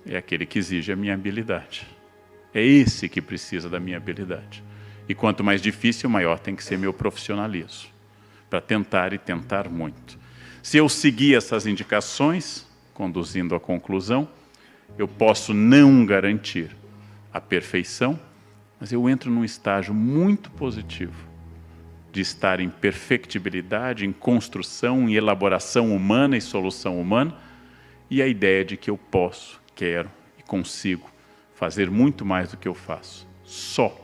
é aquele que exige a minha habilidade. É esse que precisa da minha habilidade. E quanto mais difícil, maior tem que ser meu profissionalismo, para tentar e tentar muito. Se eu seguir essas indicações, conduzindo à conclusão, eu posso não garantir a perfeição, mas eu entro num estágio muito positivo de estar em perfectibilidade, em construção, em elaboração humana e solução humana, e a ideia de que eu posso, quero e consigo fazer muito mais do que eu faço. Só.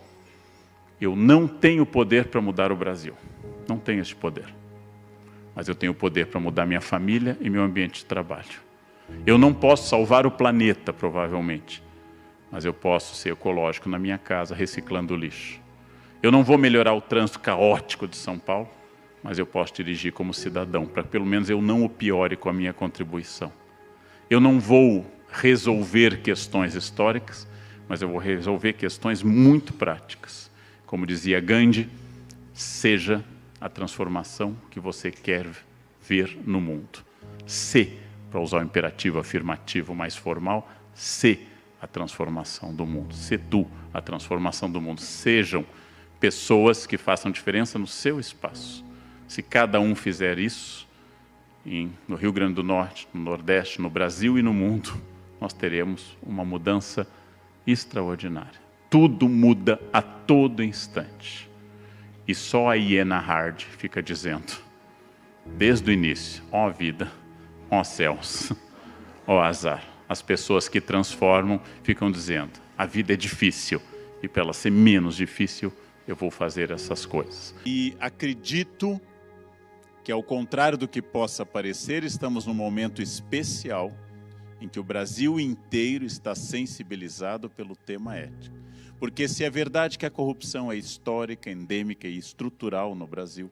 Eu não tenho poder para mudar o Brasil. Não tenho esse poder. Mas eu tenho poder para mudar minha família e meu ambiente de trabalho. Eu não posso salvar o planeta, provavelmente. Mas eu posso ser ecológico na minha casa, reciclando o lixo. Eu não vou melhorar o trânsito caótico de São Paulo, mas eu posso dirigir como cidadão, para que pelo menos eu não o piore com a minha contribuição. Eu não vou resolver questões históricas, mas eu vou resolver questões muito práticas. Como dizia Gandhi, seja a transformação que você quer ver no mundo. Se, para usar o imperativo afirmativo mais formal, se a transformação do mundo. Se tu a transformação do mundo. Sejam pessoas que façam diferença no seu espaço. Se cada um fizer isso, no Rio Grande do Norte, no Nordeste, no Brasil e no mundo, nós teremos uma mudança extraordinária. Tudo muda a todo instante. E só a hiena Hard fica dizendo, desde o início, ó vida, ó céus, ó azar. As pessoas que transformam ficam dizendo, a vida é difícil, e para ela ser menos difícil, eu vou fazer essas coisas. E acredito que, ao contrário do que possa parecer, estamos num momento especial em que o Brasil inteiro está sensibilizado pelo tema ético. Porque se é verdade que a corrupção é histórica, endêmica e estrutural no Brasil,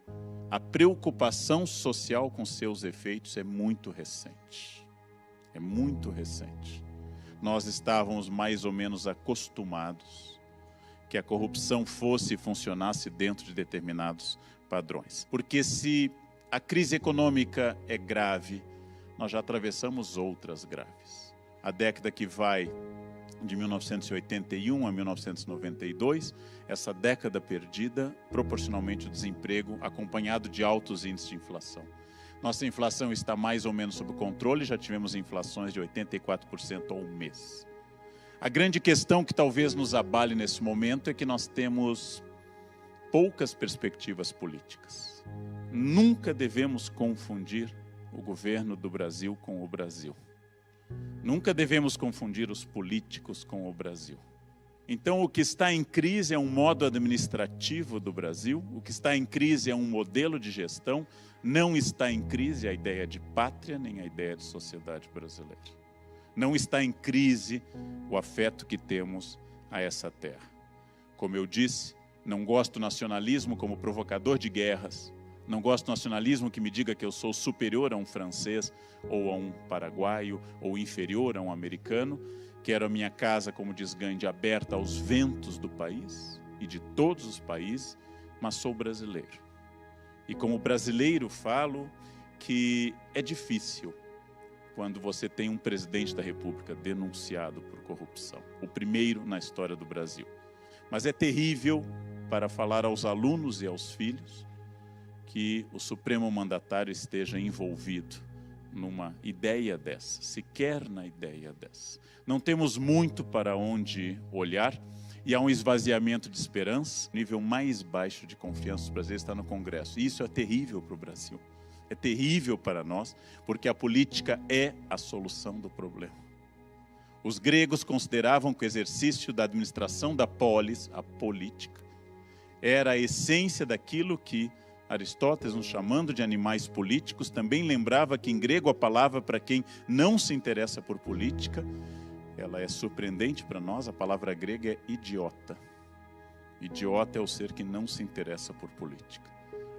a preocupação social com seus efeitos é muito recente. É muito recente. Nós estávamos mais ou menos acostumados que a corrupção fosse e funcionasse dentro de determinados padrões. Porque se a crise econômica é grave, nós já atravessamos outras graves. A década que vai de 1981 a 1992, essa década perdida, proporcionalmente o desemprego acompanhado de altos índices de inflação. Nossa inflação está mais ou menos sob controle, já tivemos inflações de 84% ao mês. A grande questão que talvez nos abale nesse momento é que nós temos poucas perspectivas políticas. Nunca devemos confundir o governo do Brasil com o Brasil. Nunca devemos confundir os políticos com o Brasil. Então, o que está em crise é um modo administrativo do Brasil, o que está em crise é um modelo de gestão, não está em crise a ideia de pátria, nem a ideia de sociedade brasileira. Não está em crise o afeto que temos a essa terra. Como eu disse, não gosto do nacionalismo como provocador de guerras, não gosto do nacionalismo que me diga que eu sou superior a um francês, ou a um paraguaio, ou inferior a um americano. Quero a minha casa, como diz Gandhi, aberta aos ventos do país e de todos os países, mas sou brasileiro. E como brasileiro falo que é difícil quando você tem um presidente da República denunciado por corrupção, o primeiro na história do Brasil. Mas é terrível para falar aos alunos e aos filhos que o Supremo Mandatário esteja envolvido numa ideia dessa, sequer na ideia dessa. Não temos muito para onde olhar e há um esvaziamento de esperança. O nível mais baixo de confiança dos brasileiros está no Congresso. E isso é terrível para o Brasil. é terrível para nós, porque a política é a solução do problema. Os gregos consideravam que o exercício da administração da polis, a política, era a essência daquilo que Aristóteles, nos chamando de animais políticos, também lembrava que em grego a palavra para quem não se interessa por política, ela é surpreendente para nós, a palavra grega é idiota. Idiota é o ser que não se interessa por política.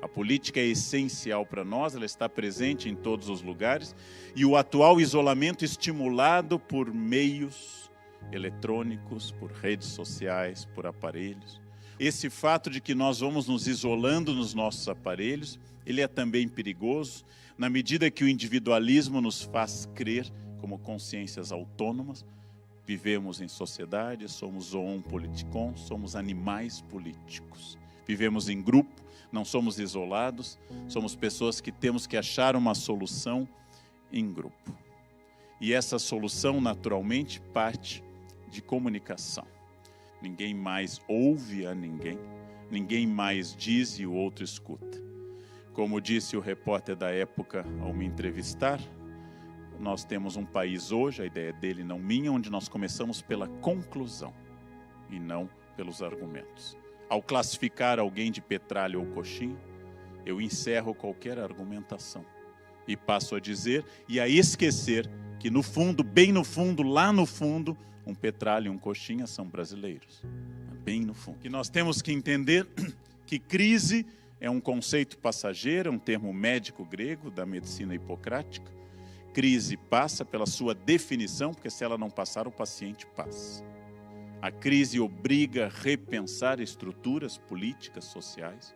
A política é essencial para nós, ela está presente em todos os lugares, e o atual isolamento estimulado por meios eletrônicos, por redes sociais, por aparelhos. Esse fato de que nós vamos nos isolando nos nossos aparelhos, ele é também perigoso, na medida que o individualismo nos faz crer como consciências autônomas. Vivemos em sociedade, somos zoon politikon, somos animais políticos. Vivemos em grupo, não somos isolados, somos pessoas que temos que achar uma solução em grupo. E essa solução, naturalmente, parte de comunicação. Ninguém mais ouve a ninguém, ninguém mais diz e o outro escuta. Como disse o repórter da época ao me entrevistar, nós temos um país hoje, a ideia dele não minha, onde nós começamos pela conclusão e não pelos argumentos. Ao classificar alguém de petralha ou coxinha, eu encerro qualquer argumentação e passo a dizer e a esquecer que no fundo, bem no fundo, lá no fundo, um petralha e um coxinha são brasileiros. Bem no fundo. Que nós temos que entender que crise é um conceito passageiro, é um termo médico grego da medicina hipocrática. Crise passa pela sua definição, porque se ela não passar, o paciente passa. A crise obriga a repensar estruturas políticas, sociais.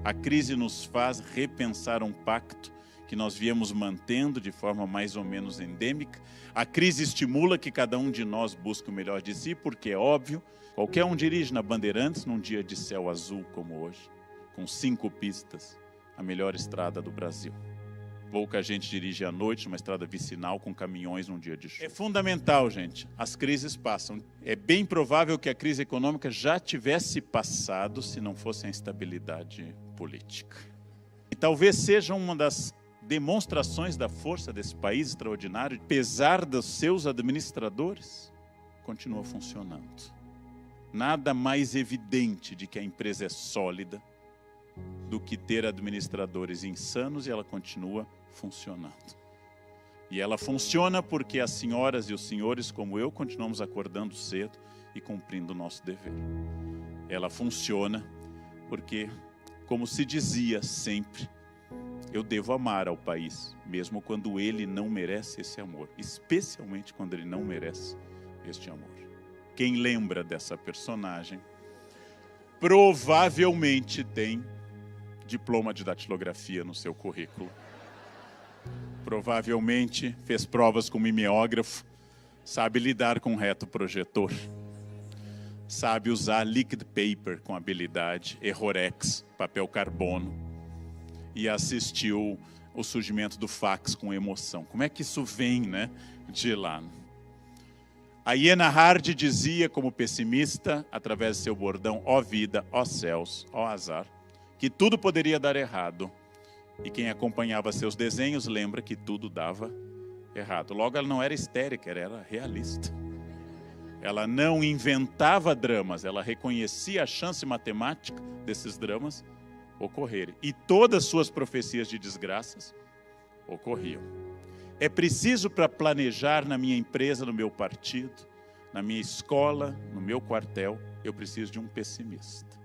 A crise nos faz repensar um pacto que nós viemos mantendo de forma mais ou menos endêmica. A crise estimula que cada um de nós busque o melhor de si, porque é óbvio, qualquer um dirige na Bandeirantes num dia de céu azul como hoje, com 5 pistas, a melhor estrada do Brasil. Pouca gente dirige à noite numa estrada vicinal com caminhões num dia de chuva. É fundamental, gente. As crises passam. É bem provável que a crise econômica já tivesse passado se não fosse a instabilidade política. E talvez seja uma das demonstrações da força desse país extraordinário, apesar dos seus administradores, continua funcionando. Nada mais evidente de que a empresa é sólida do que ter administradores insanos e ela continua funcionando. E ela funciona porque as senhoras e os senhores, como eu, continuamos acordando cedo e cumprindo o nosso dever. Ela funciona porque, como se dizia sempre, eu devo amar ao país, mesmo quando ele não merece esse amor, especialmente quando ele não merece este amor. Quem lembra dessa personagem provavelmente tem diploma de datilografia no seu currículo. Provavelmente fez provas como mimeógrafo, sabe lidar com retroprojetor, sabe usar liquid paper com habilidade, errorex, papel carbono, e assistiu o surgimento do fax com emoção. Como é que isso vem, né, de lá? A Iena Hard dizia, como pessimista, através de seu bordão, ó vida, ó céus, ó azar, que tudo poderia dar errado. E quem acompanhava seus desenhos lembra que tudo dava errado. Logo, ela não era histérica, ela era realista. Ela não inventava dramas, ela reconhecia a chance matemática desses dramas ocorrerem. E todas suas profecias de desgraças ocorriam. É preciso para planejar na minha empresa, no meu partido, na minha escola, no meu quartel, eu preciso de um pessimista.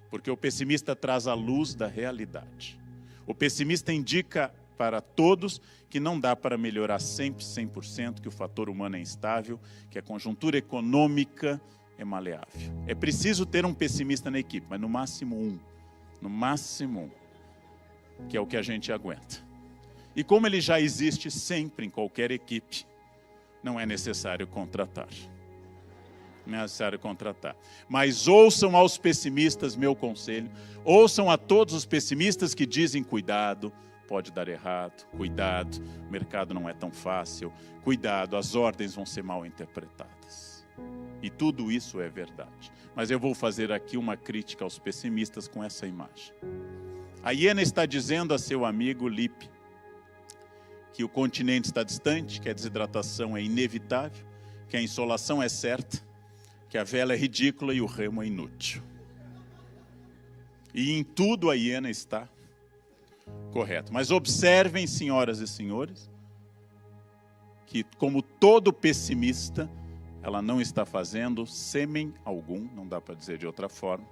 Porque o pessimista traz a luz da realidade. O pessimista indica para todos que não dá para melhorar sempre 100%, que o fator humano é instável, que a conjuntura econômica é maleável. É preciso ter um pessimista na equipe, mas no máximo um, que é o que a gente aguenta. E como ele já existe sempre em qualquer equipe, não é necessário contratar. Não é necessário contratar. Mas ouçam aos pessimistas meu conselho, ouçam a todos os pessimistas que dizem cuidado, pode dar errado, cuidado, o mercado não é tão fácil, cuidado, as ordens vão ser mal interpretadas. E tudo isso é verdade. Mas eu vou fazer aqui uma crítica aos pessimistas com essa imagem. A hiena está dizendo a seu amigo Lipe que o continente está distante, que a desidratação é inevitável, que a insolação é certa, que a vela é ridícula e o remo é inútil. E em tudo a hiena está correta. Mas observem, senhoras e senhores, que como todo pessimista, ela não está fazendo sêmen algum, não dá para dizer de outra forma.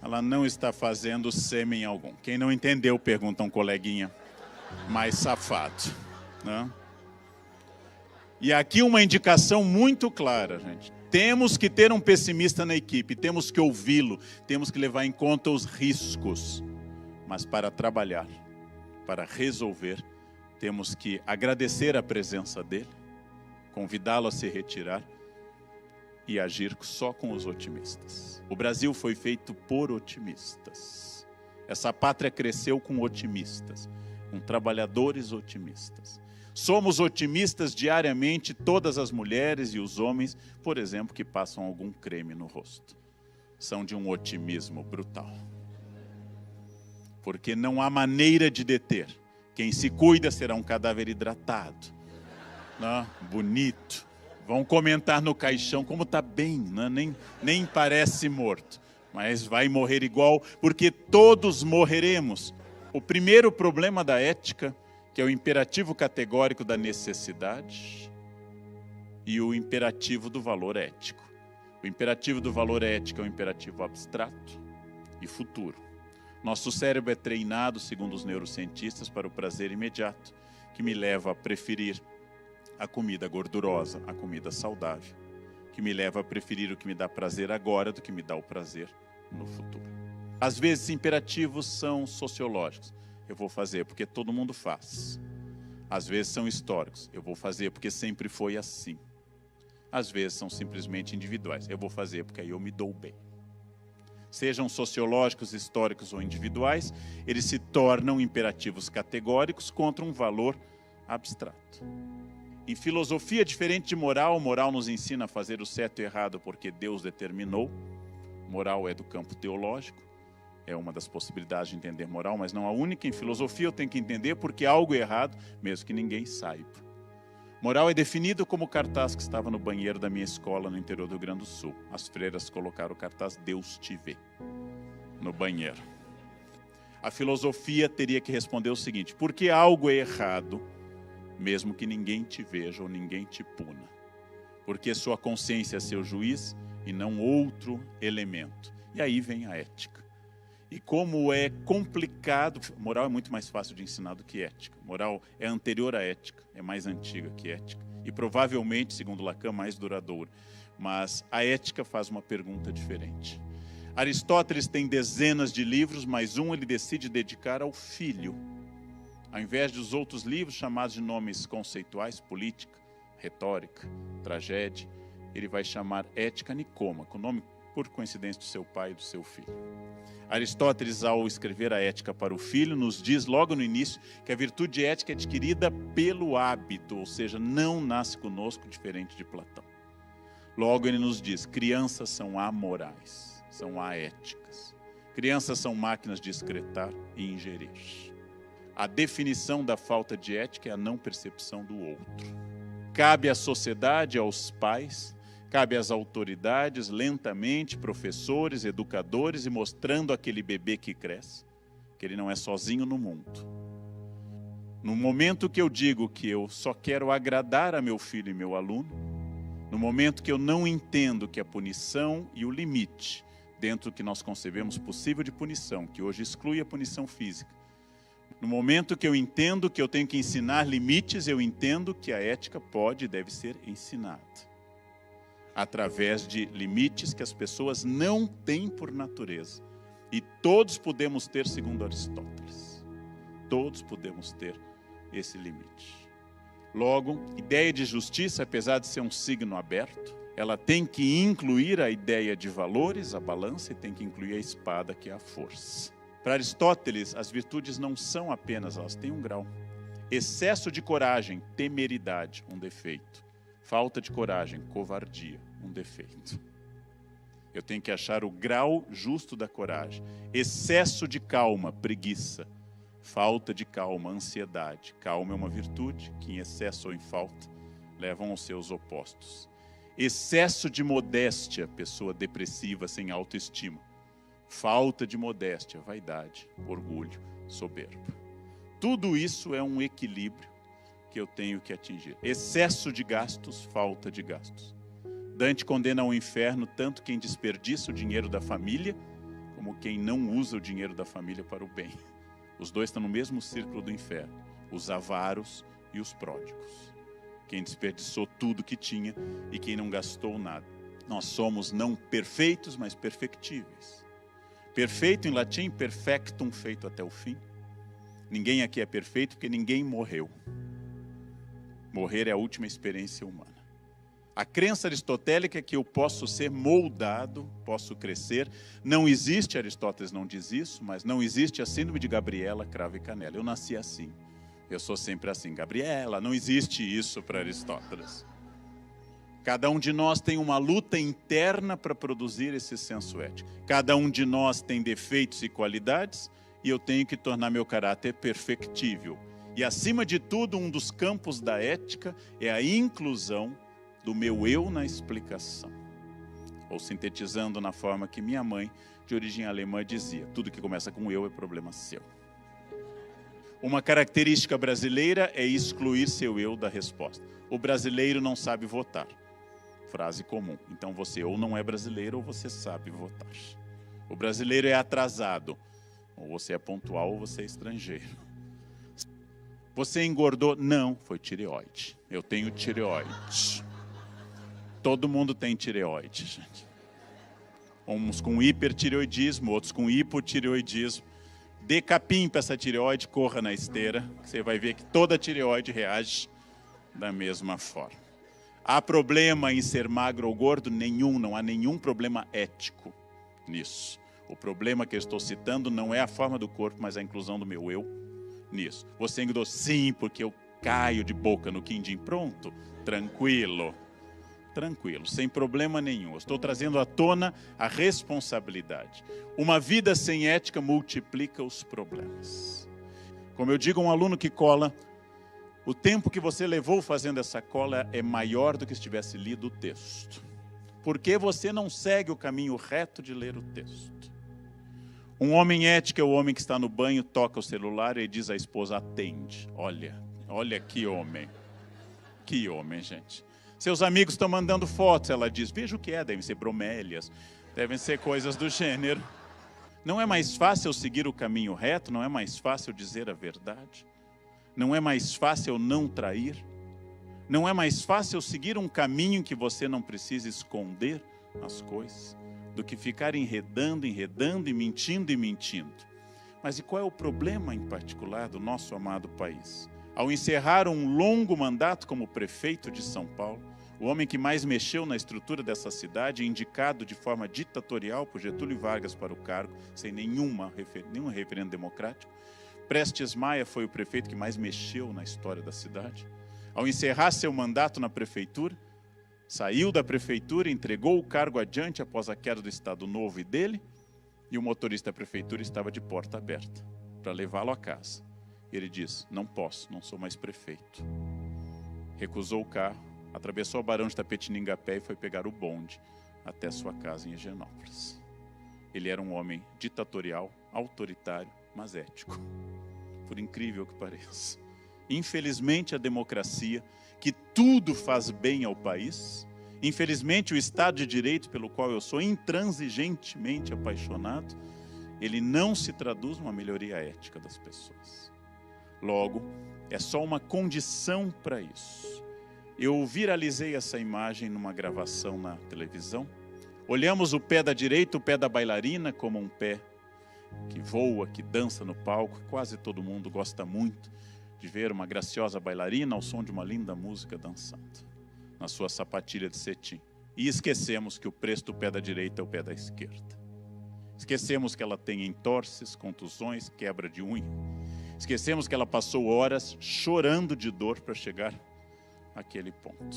Ela não está fazendo sêmen algum. Quem não entendeu, pergunta um coleguinha mais safado, né? E aqui uma indicação muito clara, gente. Temos que ter um pessimista na equipe, temos que ouvi-lo, temos que levar em conta os riscos. Mas para trabalhar, para resolver, temos que agradecer a presença dele, convidá-lo a se retirar e agir só com os otimistas. O Brasil foi feito por otimistas. Essa pátria cresceu com otimistas, com trabalhadores otimistas. Somos otimistas diariamente, todas as mulheres e os homens, por exemplo, que passam algum creme no rosto. São de um otimismo brutal. Porque não há maneira de deter. Quem se cuida será um cadáver hidratado, né? Bonito. Vão comentar no caixão como está bem, né? Nem parece morto. Mas vai morrer igual, porque todos morreremos. O primeiro problema da ética, que é o imperativo categórico da necessidade e o imperativo do valor ético. O imperativo do valor ético é um imperativo abstrato e futuro. Nosso cérebro é treinado, segundo os neurocientistas, para o prazer imediato, que me leva a preferir a comida gordurosa, a comida saudável, que me leva a preferir o que me dá prazer agora do que me dá o prazer no futuro. Às vezes, imperativos são sociológicos. Eu vou fazer porque todo mundo faz. Às vezes são históricos. Eu vou fazer porque sempre foi assim. Às vezes são simplesmente individuais. Eu vou fazer porque aí eu me dou bem. Sejam sociológicos, históricos ou individuais, eles se tornam imperativos categóricos contra um valor abstrato. Em filosofia, diferente de moral, moral nos ensina a fazer o certo e o errado porque Deus determinou. Moral é do campo teológico. É uma das possibilidades de entender moral, mas não a única. Em filosofia eu tenho que entender porque algo é errado, mesmo que ninguém saiba. Moral é definido como o cartaz que estava no banheiro da minha escola no interior do Rio Grande do Sul. As freiras colocaram o cartaz Deus te vê no banheiro. A filosofia teria que responder o seguinte: por que algo é errado, mesmo que ninguém te veja ou ninguém te puna? Porque sua consciência é seu juiz e não outro elemento. E aí vem a ética. E como é complicado, moral é muito mais fácil de ensinar do que ética. Moral é anterior à ética, é mais antiga que ética. E provavelmente, segundo Lacan, mais duradoura. Mas a ética faz uma pergunta diferente. Aristóteles tem dezenas de livros, mas um ele decide dedicar ao filho. Ao invés dos outros livros chamados de nomes conceituais, política, retórica, tragédia, ele vai chamar Ética Nicômaco, o nome por coincidência do seu pai e do seu filho. Aristóteles, ao escrever a Ética para o filho, nos diz logo no início que a virtude ética é adquirida pelo hábito, ou seja, não nasce conosco, diferente de Platão. Logo ele nos diz, crianças são amorais, são aéticas. Crianças são máquinas de excretar e ingerir. A definição da falta de ética é a não percepção do outro. Cabe à sociedade, aos pais, cabe às autoridades, lentamente, professores, educadores, e mostrando aquele bebê que cresce, que ele não é sozinho no mundo. No momento que eu digo que eu só quero agradar a meu filho e meu aluno, no momento que eu não entendo que a punição e o limite, dentro do que nós concebemos possível de punição, que hoje exclui a punição física, no momento que eu entendo que eu tenho que ensinar limites, eu entendo que a ética pode e deve ser ensinada. Através de limites que as pessoas não têm por natureza. E todos podemos ter, segundo Aristóteles. Todos podemos ter esse limite. Logo, ideia de justiça, apesar de ser um signo aberto, ela tem que incluir a ideia de valores, a balança, e tem que incluir a espada, que é a força. Para Aristóteles, as virtudes não são apenas, elas têm um grau. Excesso de coragem, temeridade, um defeito. Falta de coragem, covardia, um defeito. Eu tenho que achar o grau justo da coragem. Excesso de calma, preguiça. Falta de calma, ansiedade. Calma é uma virtude que em excesso ou em falta levam aos seus opostos. Excesso de modéstia, pessoa depressiva, sem autoestima. Falta de modéstia, vaidade, orgulho, soberba. Tudo isso é um equilíbrio que eu tenho que atingir. Excesso de gastos, falta de gastos. Dante condena ao inferno tanto quem desperdiça o dinheiro da família, como quem não usa o dinheiro da família para o bem. Os dois estão no mesmo círculo do inferno, os avaros e os pródigos. Quem desperdiçou tudo que tinha e quem não gastou nada. Nós somos não perfeitos, mas perfectíveis. Perfeito em latim, perfectum, feito até o fim. Ninguém aqui é perfeito porque ninguém morreu. Morrer é a última experiência humana. A crença aristotélica é que eu posso ser moldado, posso crescer. Não existe, Aristóteles não diz isso, mas não existe a síndrome de Gabriela, cravo e canela. Eu nasci assim, eu sou sempre assim. Gabriela, não existe isso para Aristóteles. Cada um de nós tem uma luta interna para produzir esse senso ético. Cada um de nós tem defeitos e qualidades e eu tenho que tornar meu caráter perfectível. E acima de tudo, um dos campos da ética é a inclusão do meu eu na explicação. Ou sintetizando na forma que minha mãe, de origem alemã, dizia: tudo que começa com eu é problema seu. Uma característica brasileira é excluir seu eu da resposta. O brasileiro não sabe votar. Frase comum. Então você ou não é brasileiro ou você sabe votar. O brasileiro é atrasado. Ou você é pontual ou você é estrangeiro. Você engordou? Não, foi tireoide. Eu tenho tireoide. Todo mundo tem tireoide, gente. Uns com hipertireoidismo, outros com hipotireoidismo. Dê capim para essa tireoide, corra na esteira, que você vai ver que toda tireoide reage da mesma forma. Há problema em ser magro ou gordo? Nenhum, não há nenhum problema ético nisso. O problema que eu estou citando não é a forma do corpo, mas a inclusão do meu eu nisso. Você engordou? Sim, porque eu caio de boca no quindim. Pronto, tranquilo. Tranquilo, sem problema nenhum. Eu estou trazendo à tona a responsabilidade. Uma vida sem ética multiplica os problemas. Como eu digo a um aluno que cola, o tempo que você levou fazendo essa cola é maior do que se tivesse lido o texto. Porque você não segue o caminho reto de ler o texto. Um homem ético é o homem que está no banho, toca o celular e diz à esposa: atende. Olha que homem. Que homem, gente. Seus amigos estão mandando fotos, ela diz: veja o que é, devem ser bromélias, devem ser coisas do gênero. Não é mais fácil seguir o caminho reto? Não é mais fácil dizer a verdade? Não é mais fácil não trair? Não é mais fácil seguir um caminho em que você não precisa esconder as coisas, do que ficar enredando e mentindo? Mas e qual é o problema em particular do nosso amado país? Ao encerrar um longo mandato como prefeito de São Paulo, o homem que mais mexeu na estrutura dessa cidade, indicado de forma ditatorial por Getúlio Vargas para o cargo, sem nenhum referendo democrático, Prestes Maia foi o prefeito que mais mexeu na história da cidade. Ao encerrar seu mandato na prefeitura, saiu da prefeitura, entregou o cargo adiante após a queda do Estado Novo e dele, e o motorista da prefeitura estava de porta aberta para levá-lo a casa. Ele disse: não posso, não sou mais prefeito. Recusou o carro, atravessou o Barão de Tapetiningapé e foi pegar o bonde até sua casa em Higienópolis. Ele era um homem ditatorial, autoritário, mas ético. Por incrível que pareça. Infelizmente, a democracia, que tudo faz bem ao país, infelizmente, o Estado de Direito, pelo qual eu sou intransigentemente apaixonado, ele não se traduz numa melhoria ética das pessoas. Logo, é só uma condição para isso. Eu viralizei essa imagem numa gravação na televisão. Olhamos o pé da direita, o pé da bailarina, como um pé que voa, que dança no palco. Quase todo mundo gosta muito de ver uma graciosa bailarina ao som de uma linda música dançando, na sua sapatilha de cetim. E esquecemos que o preço do pé da direita é o pé da esquerda. Esquecemos que ela tem entorses, contusões, quebra de unha. Esquecemos que ela passou horas chorando de dor para chegar àquele ponto.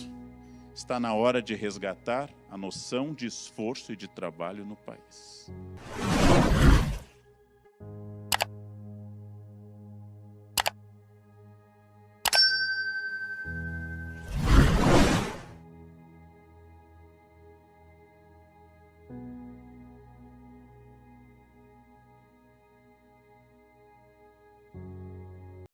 Está na hora de resgatar a noção de esforço e de trabalho no país.